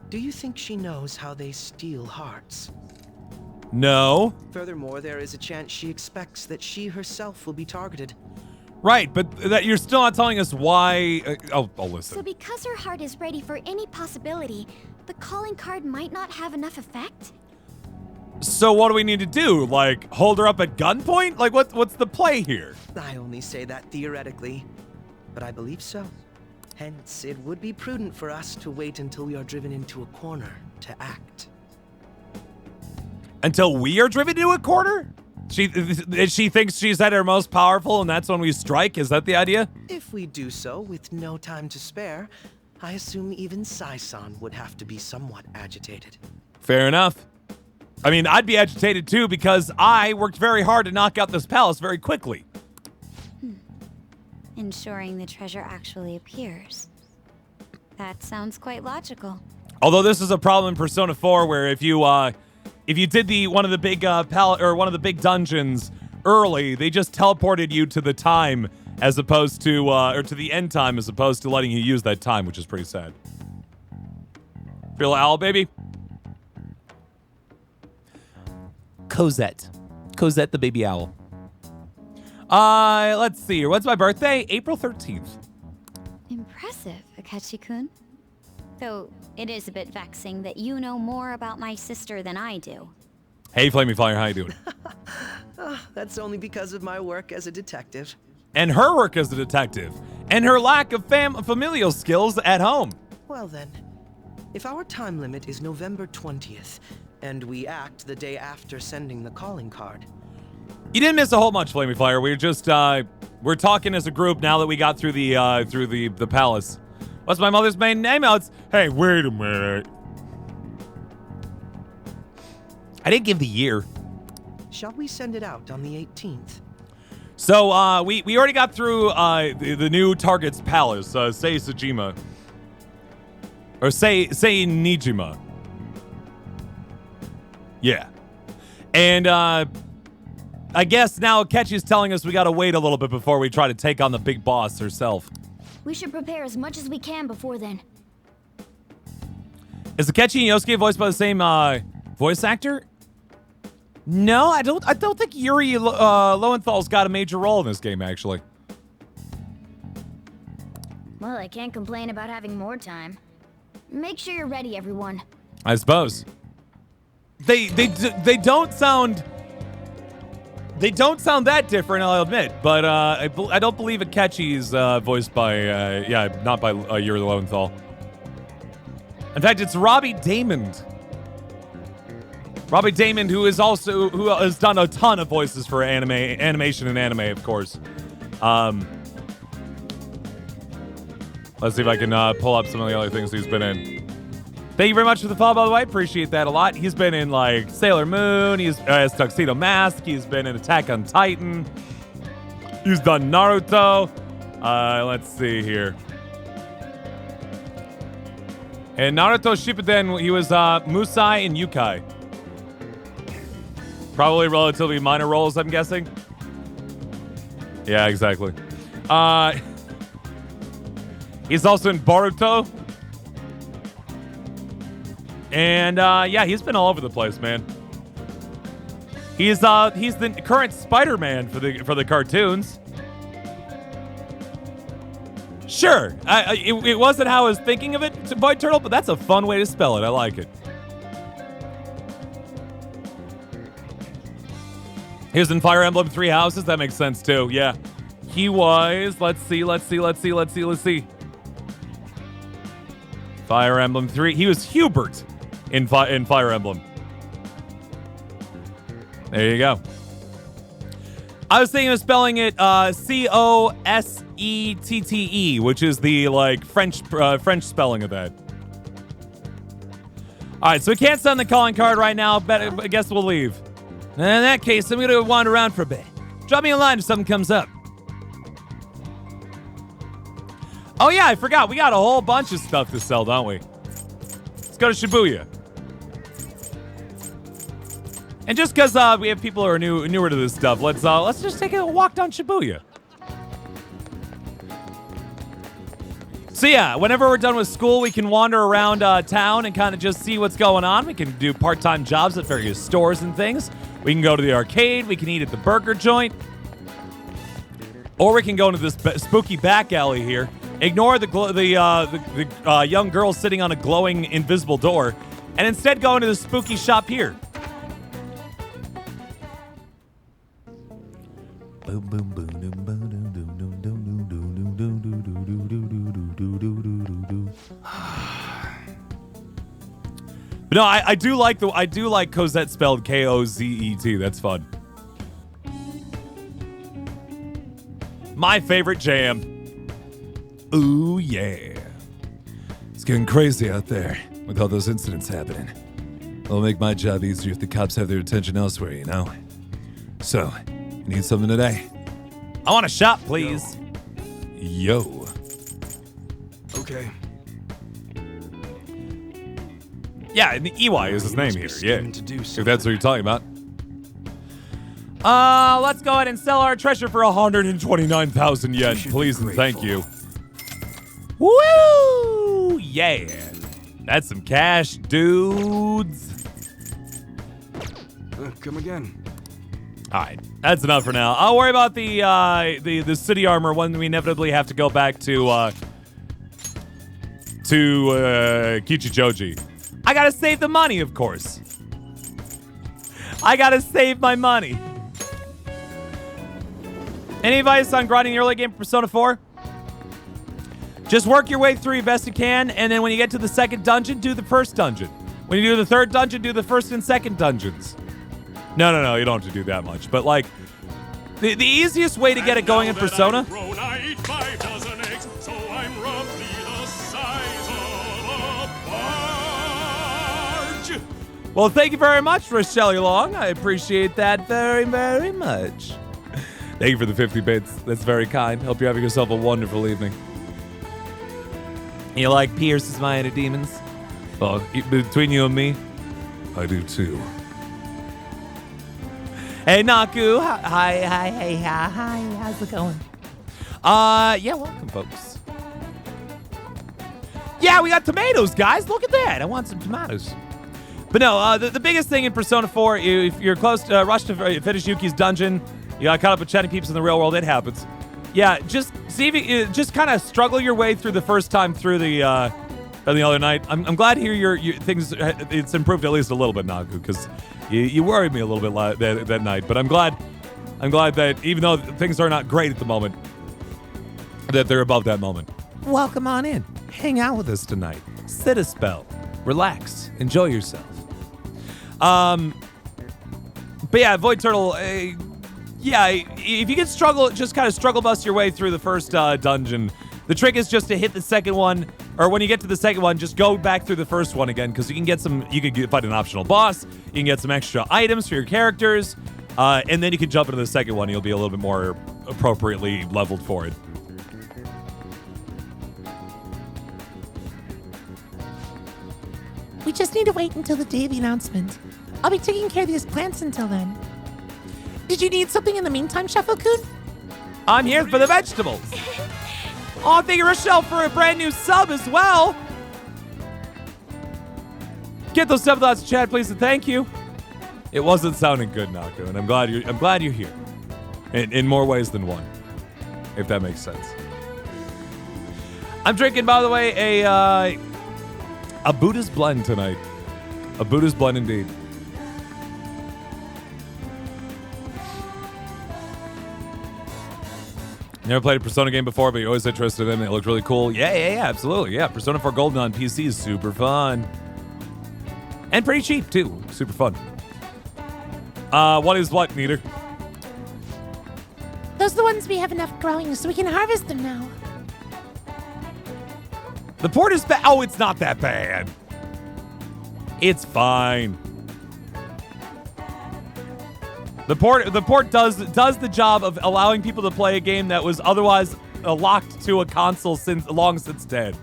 do you think she knows how they steal hearts? No. Furthermore, there is a chance she expects that she herself will be targeted. Right, but that you're still not telling us why. I'll listen. So because her heart is ready for any possibility, the calling card might not have enough effect? So what do we need to do? Like, hold her up at gunpoint? Like, what's the play here? I only say that theoretically, but I believe so. Hence, it would be prudent for us to wait until we are driven into a corner to act. Until we are driven to a corner? She thinks she's at her most powerful, and that's when we strike? Is that the idea? If we do so with no time to spare, I assume even Sai-san would have to be somewhat agitated. Fair enough. I mean, I'd be agitated too because I worked very hard to knock out this palace very quickly. Ensuring the treasure actually appears. That sounds quite logical. Although this is a problem in Persona 4 where if you did one of the big one of the big dungeons early, they just teleported you to the time as opposed to or to the end time as opposed to letting you use that time, which is pretty sad. Real owl, baby. Cosette the baby owl. Let's see here. What's my birthday? April 13th. Impressive, Akechi-kun. Though it is a bit vexing that you know more about my sister than I do. Hey, Flamey Fire, how you doing? That's only because of my work as a detective. And her work as a detective. And her lack of familial skills at home. Well then, if our time limit is November 20th, and we act the day after sending the calling card. You didn't miss a whole bunch, Flamey Fire. We're just we're talking as a group now that we got through the palace. What's my mother's maiden name? Oh, it's hey, wait a minute. I didn't give the year. Shall we send it out on the 18th? So we already got through the new target's palace, Sei Sajima. Or Sei Nijima. Yeah. And I guess now Akechi's telling us we gotta wait a little bit before we try to take on the big boss herself. We should prepare as much as we can before then. Is Akechi and Yosuke voiced by the same voice actor? No, I don't think Yuri Lowenthal's got a major role in this game, actually. Well, I can't complain about having more time. Make sure you're ready, everyone. I suppose. They don't sound that different, I'll admit, but I don't believe Akechi's voiced by not by Yuri Lowenthal. In fact, it's Robbie Damon. Robbie Damon, who has done a ton of voices for animation and anime, of course. Let's see if I can pull up some of the other things he's been in. Thank you very much for the follow, by the way. Appreciate that a lot. He's been in, like, Sailor Moon. He's as Tuxedo Mask. He's been in Attack on Titan. He's done Naruto. Let's see here. In Naruto Shippuden, he was Musai and Yukai. Probably relatively minor roles, I'm guessing. Yeah, exactly. He's also in Boruto. And yeah, he's been all over the place, man. He's the current Spider-Man for the cartoons. Sure, it wasn't how I was thinking of it, Boy Turtle, but that's a fun way to spell it. I like it. He was in Fire Emblem Three Houses. That makes sense too. Yeah, he was. Let's see. Fire Emblem 3. He was Hubert in Fire Emblem. There you go. I was thinking of spelling it Cossette, which is the like French spelling of that. All right, so we can't send the calling card right now, but I guess we'll leave. In that case, I'm gonna wander around for a bit. Drop me a line if something comes up. Oh yeah, I forgot. We got a whole bunch of stuff to sell, don't we? Let's go to Shibuya. And just because we have people who are newer to this stuff, let's just take a walk down Shibuya. So yeah, whenever we're done with school, we can wander around town and kind of just see what's going on. We can do part-time jobs at various stores and things. We can go to the arcade. We can eat at the burger joint. Or we can go into this spooky back alley here Ignore the young girl sitting on a glowing invisible door, and instead go into the spooky shop here. But no, I do like Cosette spelled Kozet. That's fun. My favorite jam. Ooh yeah. It's getting crazy out there with all those incidents happening. It'll make my job easier if the cops have their attention elsewhere, you know? So, you need something today? I want a shop, please. Yo. Okay. Yeah, and EY is his name here. Yeah. If that's what you're talking about. Let's go ahead and sell our treasure for 129,000 yen, please and thank you. Woo! Yeah. That's some cash, dudes. Come again. All right, that's enough for now. I'll worry about the city armor when we inevitably have to go back to Kichijoji. I gotta save the money, of course. I gotta save my money. Any advice on grinding the early game for Persona 4? Just work your way through your best you can, and then when you get to the second dungeon, do the first dungeon. When you do the third dungeon, do the first and second dungeons. No, you don't have to do that much. But, like, the easiest way to get it going in Persona... I eat 5 dozen eggs, so I'm roughly the size of a barge. Well, thank you very much, Rochelle Long. I appreciate that very, very much. Thank you for the 50 bits. That's very kind. Hope you're having yourself a wonderful evening. You like Pierce's Minor Demons? Well, between you and me, I do too. Hey, Naku. Hi. How's it going? Yeah, welcome, folks. Yeah, we got tomatoes, guys. Look at that. I want some tomatoes. But no, the biggest thing in Persona 4, if you're close to rush to finish Yuki's dungeon, you got caught up with chatting peeps in the real world, it happens. Yeah, just see if you just kind of struggle your way through the first time through the other night. I'm glad to hear your things. It's improved at least a little bit, Nagu, because you worried me a little bit that night. But I'm glad that even though things are not great at the moment, that they're above that moment. Welcome on in. Hang out with us tonight. Sit a spell. Relax. Enjoy yourself. But yeah, Void Turtle. Yeah, if you can just kind of struggle bust your way through the first dungeon. The trick is just to hit the second one, or when you get to the second one, just go back through the first one again, because you can fight an optional boss, you can get some extra items for your characters, and then you can jump into the second one. You'll be a little bit more appropriately leveled for it. We just need to wait until the day of the announcement. I'll be taking care of these plants until then. Did you need something in the meantime, Shuffle-kun? I'm here for the vegetables. Oh, thank you, Rochelle, for a brand new sub as well. Get those sub thoughts, chat, please, and thank you. It wasn't sounding good, Naku, and I'm glad you're here. In more ways than one, if that makes sense. I'm drinking, by the way, a Buddha's blend tonight. A Buddha's blend indeed. Never played a Persona game before, but you're always interested in them. It looked really cool. Yeah, absolutely. Yeah, Persona 4 Golden on PC is super fun. And pretty cheap, too. Super fun. What is what, Neater? Those are the ones we have enough growing, so we can harvest them now. The port is bad. Oh, it's not that bad. It's fine. The port does the job of allowing people to play a game that was otherwise locked to a console long since dead.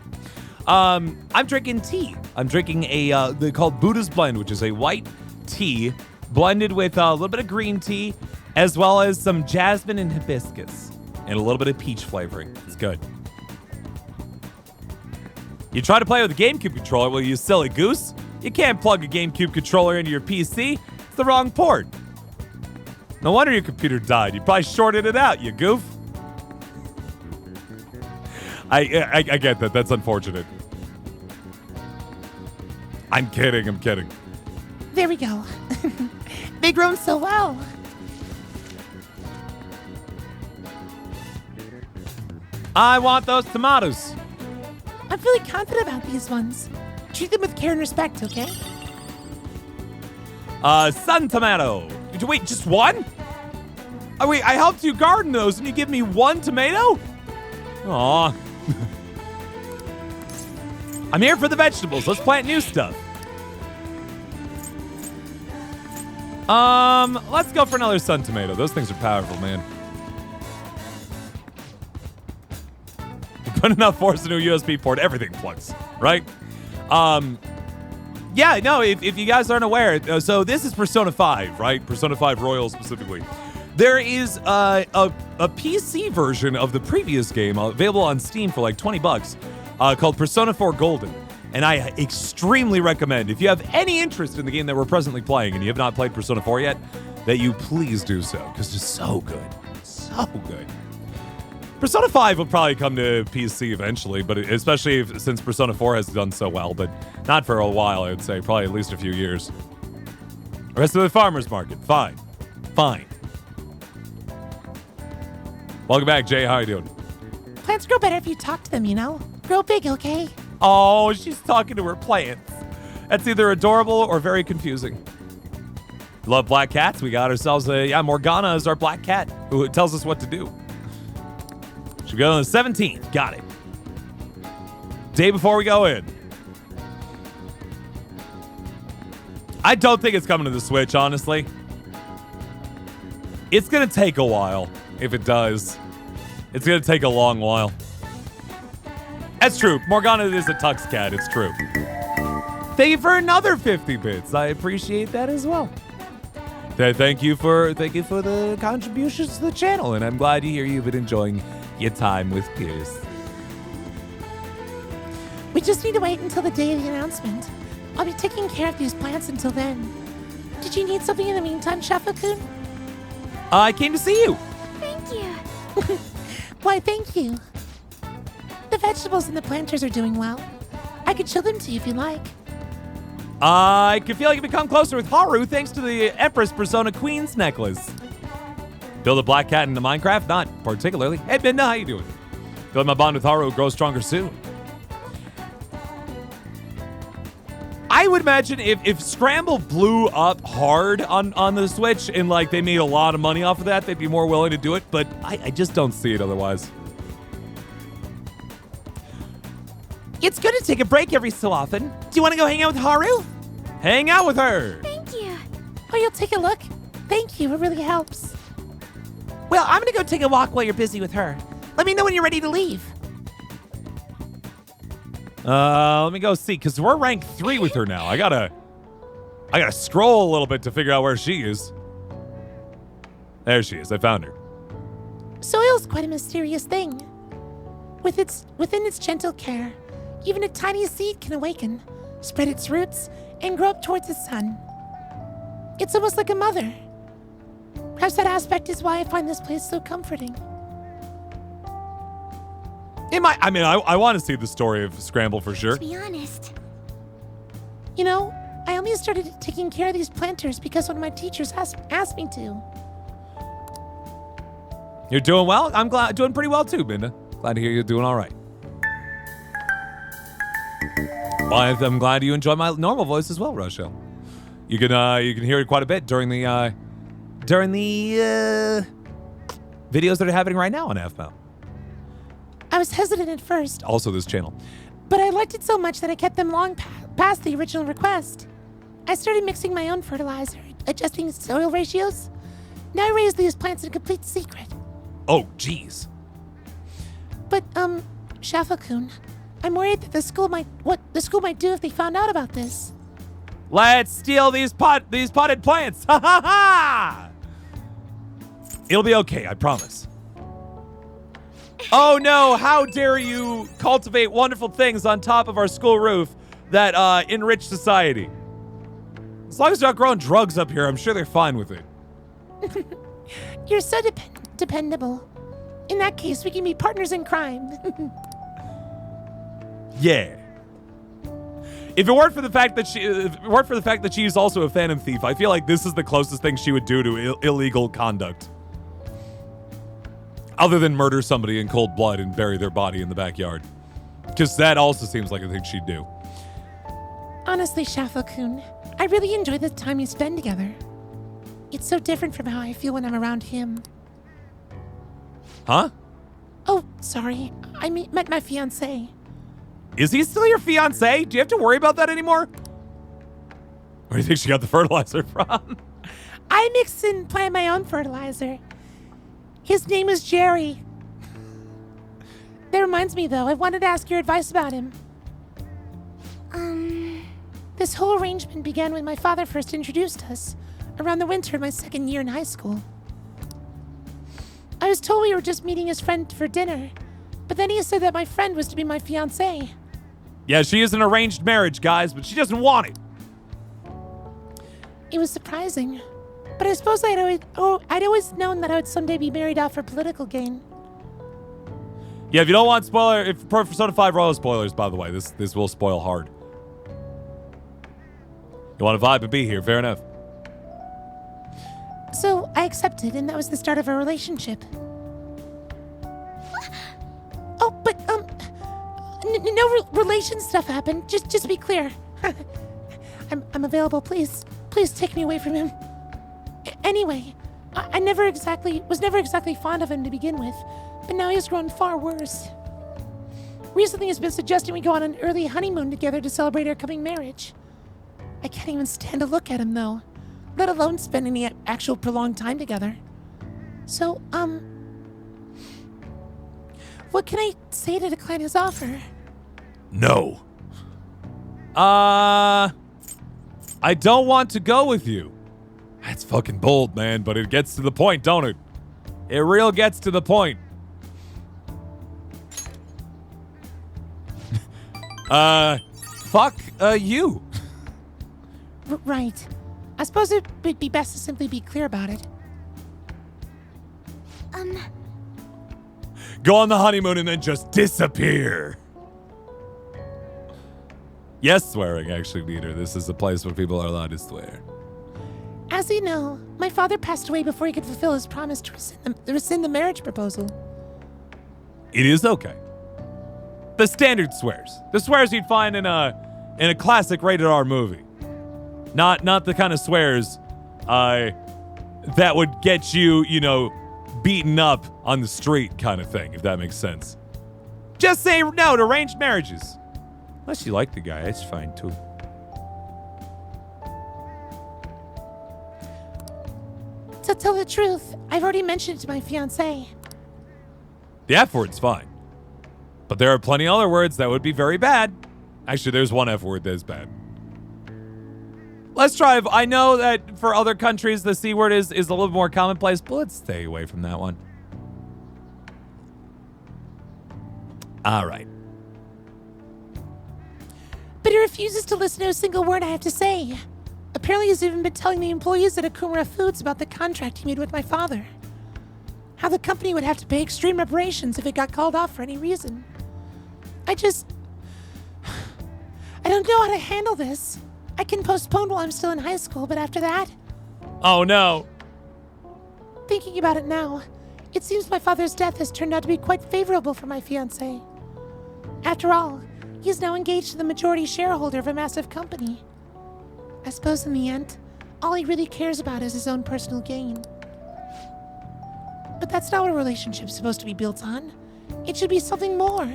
I'm drinking tea. I'm drinking they called Buddha's Blend, which is a white tea blended with a little bit of green tea, as well as some jasmine and hibiscus, and a little bit of peach flavoring. It's good. You try to play with a GameCube controller, well, you silly goose. You can't plug a GameCube controller into your PC. It's the wrong port. No wonder your computer died. You probably shorted it out, you goof. I get that. That's unfortunate. I'm kidding. I'm kidding. There we go. They've grown so well. I want those tomatoes. I'm feeling confident about these ones. Treat them with care and respect, okay? Sun tomato. Wait, just one? Oh, wait, I helped you garden those and you give me one tomato? Aw. I'm here for the vegetables. Let's plant new stuff. Let's go for another sun tomato. Those things are powerful, man. You put enough force into a USB port, everything plugs, right? Yeah, no, if you guys aren't aware, so this is Persona 5, right? Persona 5 Royal specifically. There is a PC version of the previous game available on Steam for like $20 called Persona 4 Golden. And I extremely recommend, if you have any interest in the game that we're presently playing and you have not played Persona 4 yet, that you please do so, because it's so good. So good. Persona 5 will probably come to PC eventually, but especially since Persona 4 has done so well, but not for a while, I would say. Probably at least a few years. Rest of the farmer's market. Fine. Fine. Welcome back, Jay. How are you doing? Plants grow better if you talk to them, you know? Grow big, okay? Oh, she's talking to her plants. That's either adorable or very confusing. Love black cats. We got ourselves Morgana is our black cat who tells us what to do. Should go on the 17th. Got it. Day before we go in. I don't think it's coming to the Switch, honestly. It's going to take a while, if it does. It's going to take a long while. That's true. Morgana is a Tux cat. It's true. Thank you for another 50 bits. I appreciate that as well. Thank you for the contributions to the channel, and I'm glad to hear you've been enjoying your time with Pierce. We just need to wait until the day of the announcement. I'll be taking care of these plants until then. Did you need something in the meantime, Shafa-kun? I came to see you. Thank you. Why, thank you. The vegetables and the planters are doing well. I could show them to you if you like. I can feel like I've become closer with Haru thanks to the Empress Persona Queen's necklace. Build a black cat into Minecraft? Not particularly. Hey, Midna, how you doing? Feel like my bond with Haru will grow stronger soon. I would imagine if Scramble blew up hard on the Switch and like they made a lot of money off of that, they'd be more willing to do it, but I just don't see it otherwise. It's good to take a break every so often. Do you want to go hang out with Haru? Hang out with her. Thank you. Oh, you'll take a look? Thank you, it really helps. Well, I'm gonna go take a walk while you're busy with her. Let me know when you're ready to leave. Let me go see, because we're ranked 3 with her now. I gotta scroll a little bit to figure out where she is. There she is. I found her. Soil's quite a mysterious thing. Within its gentle care, even a tiny seed can awaken, spread its roots, and grow up towards the sun. It's almost like a mother. Perhaps that aspect is why I find this place so comforting. I want to see the story of Scramble for sure. To be honest. You know, I only started taking care of these planters because one of my teachers asked me to. You're doing well? I'm doing pretty well too, Minda. Glad to hear you're doing all right. Well, I'm glad you enjoy my normal voice as well, Rochelle. You can hear it quite a bit during the videos that are happening right now on FML. I was hesitant at first, Also this channel. but I liked it so much that I kept them long past the original request. I started mixing my own fertilizer, adjusting soil ratios. Now I raise these plants in complete secret. Oh, jeez. But, Shafa-kun, I'm worried that the school might do if they found out about this. Let's steal these potted plants. Ha ha ha! It'll be okay, I promise. Oh no, how dare you cultivate wonderful things on top of our school roof that enrich society. As long as they're not growing drugs up here, I'm sure they're fine with it. You're so dependable. In that case, we can be partners in crime. Yeah. If it weren't for the fact that she's also a phantom thief, I feel like this is the closest thing she would do to illegal conduct. Other than murder somebody in cold blood and bury their body in the backyard. Because that also seems like a thing she'd do. Honestly, Shafo-kun, I really enjoy the time we spend together. It's so different from how I feel when I'm around him. Huh? Oh, sorry. I meant my fiancé. Is he still your fiancé? Do you have to worry about that anymore? Where do you think she got the fertilizer from? I mix and plant my own fertilizer. His name is Jerry. That reminds me, though, I wanted to ask your advice about him. This whole arrangement began when my father first introduced us, around the winter of my second year in high school. I was told we were just meeting his friend for dinner, but then he said that my friend was to be my fiancé. Yeah, she is an arranged marriage, guys, but she doesn't want it. It was surprising, but I suppose I'd always known that I would someday be married off for political gain. Yeah, if you don't want Persona 5 Royal spoilers, by the way, this will spoil hard. You want to vibe and be here, fair enough. So I accepted, and that was the start of our relationship. Oh, but no relation stuff happened. Just to be clear, I'm available. Please take me away from him. Anyway, I was never exactly fond of him to begin with, but now he's grown far worse. Recently, he's been suggesting we go on an early honeymoon together to celebrate our coming marriage. I can't even stand to look at him, though, let alone spend any actual prolonged time together. So, what can I say to decline his offer? No. I don't want to go with you. That's fucking bold, man, but it gets to the point, don't it? It real gets to the point. Fuck you. Right. I suppose it would be best to simply be clear about it. Go on the honeymoon and then just disappear. Yes, swearing, actually, Peter. This is a place where people are allowed to swear. As you know, my father passed away before he could fulfill his promise to rescind the marriage proposal. It is okay. The standard swears. The swears you'd find in a classic rated R movie. Not the kind of swears that would get you, beaten up on the street kind of thing, if that makes sense. Just say no to arranged marriages. Unless you like the guy, it's fine too. To tell the truth, I've already mentioned it to my fiancé. The F word's fine. But there are plenty of other words that would be very bad. Actually, there's one F word that is bad. Let's try. I know that for other countries, the C word is a little more commonplace, but let's stay away from that one. All right. But he refuses to listen to a single word I have to say. Apparently, he's even been telling the employees at Akumura Foods about the contract he made with my father. How the company would have to pay extreme reparations if it got called off for any reason. I don't know how to handle this. I can postpone while I'm still in high school, but after that... Oh, no. Thinking about it now, it seems my father's death has turned out to be quite favorable for my fiancé. After all, he is now engaged to the majority shareholder of a massive company. I suppose in the end, all he really cares about is his own personal gain. But that's not what a relationship's supposed to be built on. It should be something more.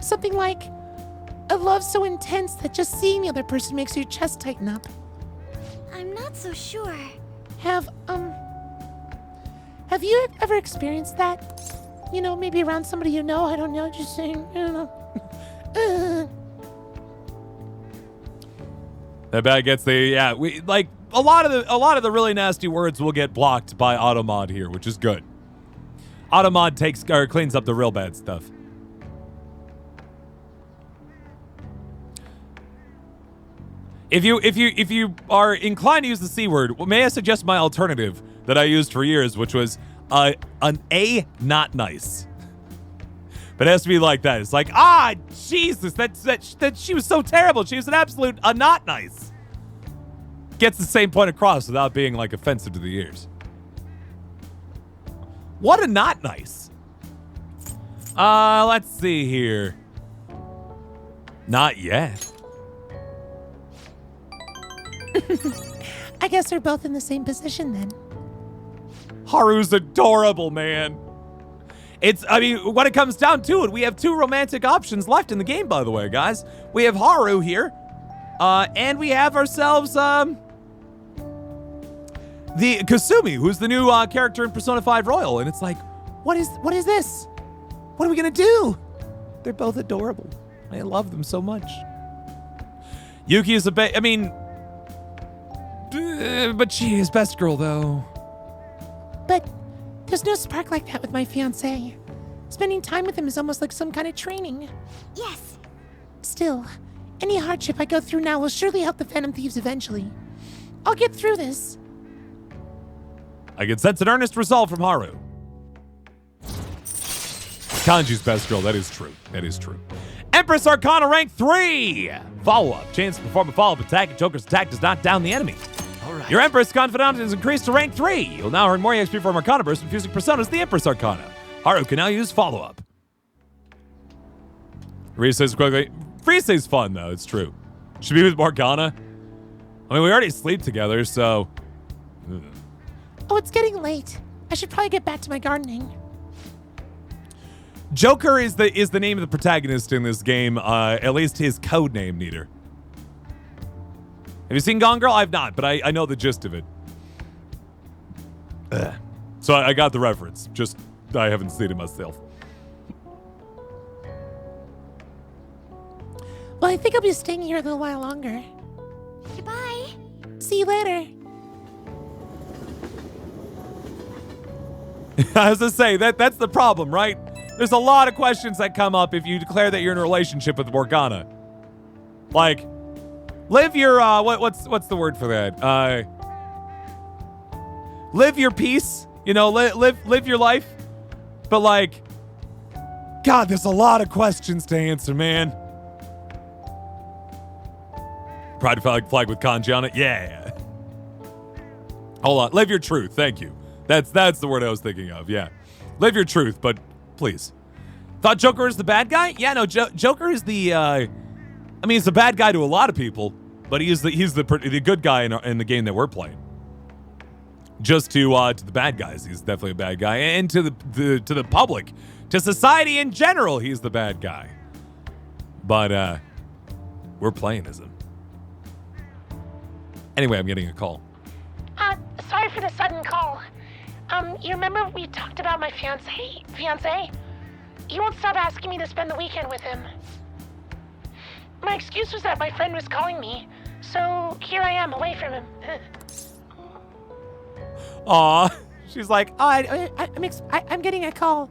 Something like a love so intense that just seeing the other person makes your chest tighten up. I'm not so sure. Have you ever experienced that? Maybe around somebody you know, I don't know, just saying, I don't know. That bad gets a lot of the really nasty words will get blocked by Automod here, which is good. Automod cleans up the real bad stuff. If you are inclined to use the C word, may I suggest my alternative that I used for years, which was an A not nice. But it has to be like that. It's like, Jesus, that she was so terrible. She was an absolute not nice. Gets the same point across without being like offensive to the ears. What a not nice. Let's see here. Not yet. I guess they're both in the same position then. Haru's adorable, man. When it comes down to it, we have two romantic options left in the game, by the way, guys. We have Haru here, and we have ourselves, the Kasumi, who's the new character in Persona 5 Royal, and it's like, what is this? What are we gonna do? They're both adorable. I love them so much. Yuki is but she is best girl, though. But there's no spark like that with my fiancé. Spending time with him is almost like some kind of training. Yes. Still, any hardship I go through now will surely help the Phantom Thieves eventually. I'll get through this. I can sense an earnest resolve from Haru. Kanji's best girl, that is true. That is true. Empress Arcana rank 3! Follow-up. Chance to perform a follow-up attack if Joker's attack does not down the enemy. All right. Your Empress Confidant is increased to rank 3. You'll now earn more EXP from Arcana Burst when fusing personas the Empress Arcana. Haru can now use follow-up. Risa's quickly. Risa's fun, though. It's true. Should be with Morgana. I mean, we already sleep together, so... Oh, it's getting late. I should probably get back to my gardening. Joker is the name of the protagonist in this game, at least his code name, Neater. Have you seen Gone Girl? I've not, but I know the gist of it. So I got the reference, just I haven't seen it myself. Well, I think I'll be staying here a little while longer. Goodbye. See you later. I was to say, that's the problem, right? There's a lot of questions that come up if you declare that you're in a relationship with Morgana. Like, live your, what's the word for that? Live your peace, you know, live your life. But like, God, there's a lot of questions to answer, man. Pride flag with kanji on it? Yeah. Hold on, live your truth, thank you. That's the word I was thinking of, yeah. Live your truth, but please. Thought Joker is the bad guy? Yeah, no, Joker is the, he's the bad guy to a lot of people, but he's the good guy in the game that we're playing. Just to the bad guys, he's definitely a bad guy, and to the public, to society in general, he's the bad guy. But we're playing as him. Anyway, I'm getting a call. Sorry for the sudden call. You remember we talked about my fiancé? He won't stop asking me to spend the weekend with him. My excuse was that my friend was calling me, so here I am away from him. Aw, she's like, I'm getting a call.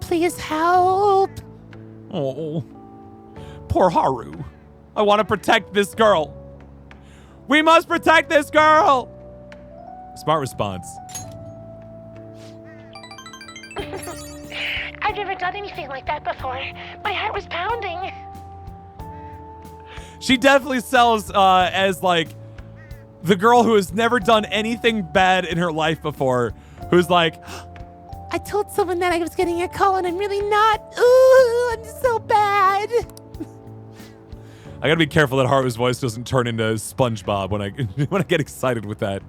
Please help. Oh, poor Haru. I want to protect this girl. We must protect this girl. Smart response. I've never done anything like that before. My heart was pounding. She definitely sells as like the girl who has never done anything bad in her life before, who's like, I told someone that I was getting a call and I'm really not. Ooh, I'm so bad. I gotta be careful that Haru's voice doesn't turn into SpongeBob when I get excited with that.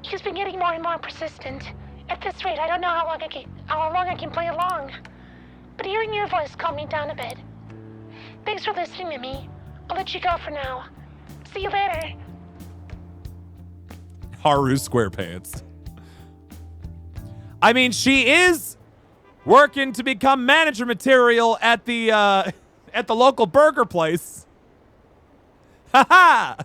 He's been getting more and more persistent. At this rate, I don't know how long I can play along. But hearing your voice calmed me down a bit. Thanks for listening to me. I'll let you go for now. See you later. Haru SquarePants. I mean, she is working to become manager material at the local burger place. Ha-ha!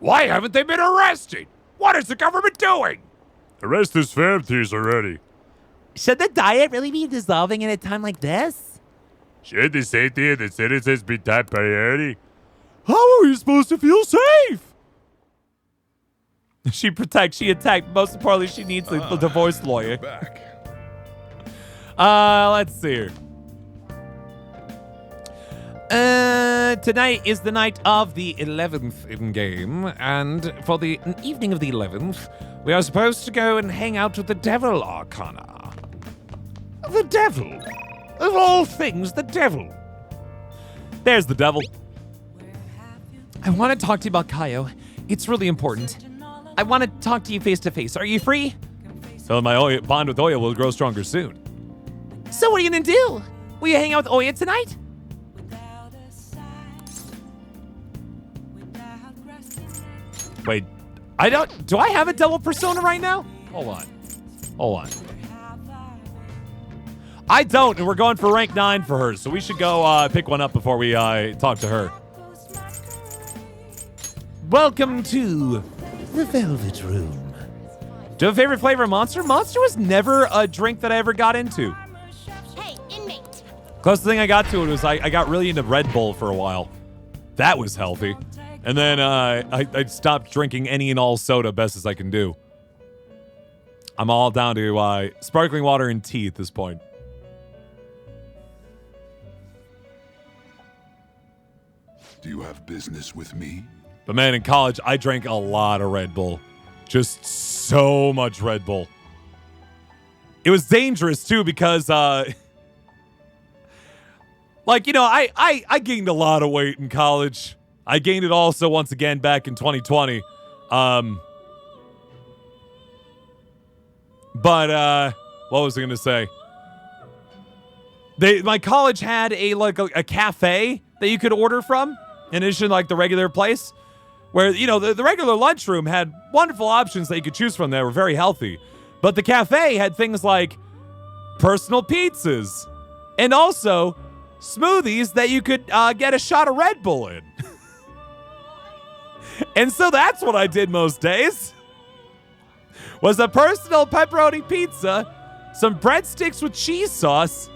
Why haven't they been arrested? What is the government doing? Arrest this fam thieves already. Should the diet really be dissolving at a time like this? Should the safety of the citizens be top priority? How are we supposed to feel safe? She attacked. Most importantly, she needs the divorce lawyer. Back. Let's see here. Tonight is the night of the 11th in game, and for the evening of the 11th, we are supposed to go and hang out with the Devil Arcana. The devil. Of all things, the devil. There's the devil. I want to talk to you about Kaio. It's really important. I want to talk to you face to face. Are you free? So my bond with Oya will grow stronger soon. So what are you gonna do? Will you hang out with Oya tonight? Wait, do I have a double persona right now? Hold on. I don't, and we're going for rank 9 for her, so we should go pick one up before we talk to her. Welcome to the Velvet Room. Do you have a favorite flavor of Monster? Monster was never a drink that I ever got into. Hey, inmate. Closest thing I got to it was I got really into Red Bull for a while. That was healthy. And then I stopped drinking any and all soda best as I can do. I'm all down to sparkling water and tea at this point. Do you have business with me? But man, in college, I drank a lot of Red Bull. Just so much Red Bull. It was dangerous too because I gained a lot of weight in college. I gained it also once again back in 2020. But what was I gonna say? My college had a cafe that you could order from, in addition to the regular place, where the regular lunchroom had wonderful options that you could choose from that were very healthy, but the cafe had things like personal pizzas and also smoothies that you could get a shot of Red Bull in. And so that's what I did most days. Was a personal pepperoni pizza, some breadsticks with cheese sauce,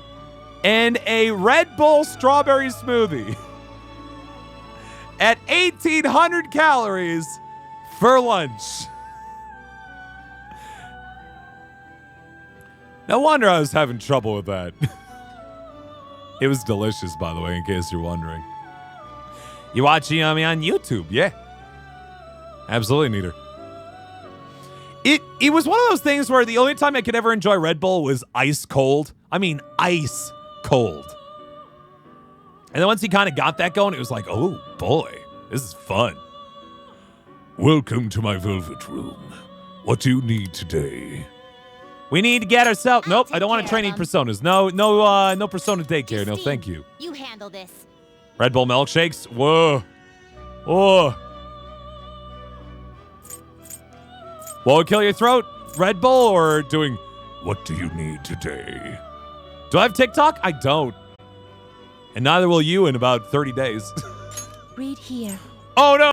and a Red Bull strawberry smoothie at 1,800 calories for lunch. No wonder I was having trouble with that. It was delicious, by the way, in case you're wondering. You watching me on YouTube? Yeah. Absolutely, neither. It was one of those things where the only time I could ever enjoy Red Bull was ice cold. I mean, ice cold. And then once he kind of got that going, it was like, oh boy, this is fun. Welcome to my Velvet Room. What do you need today? We need to get ourselves. Nope, I don't want to train any personas. No persona daycare. No, thank you. You handle this. Red Bull milkshakes. Whoa. Oh. What would kill your throat? Red Bull or doing, what do you need today? Do I have TikTok? I don't. And neither will you in about 30 days. Read here. Oh no!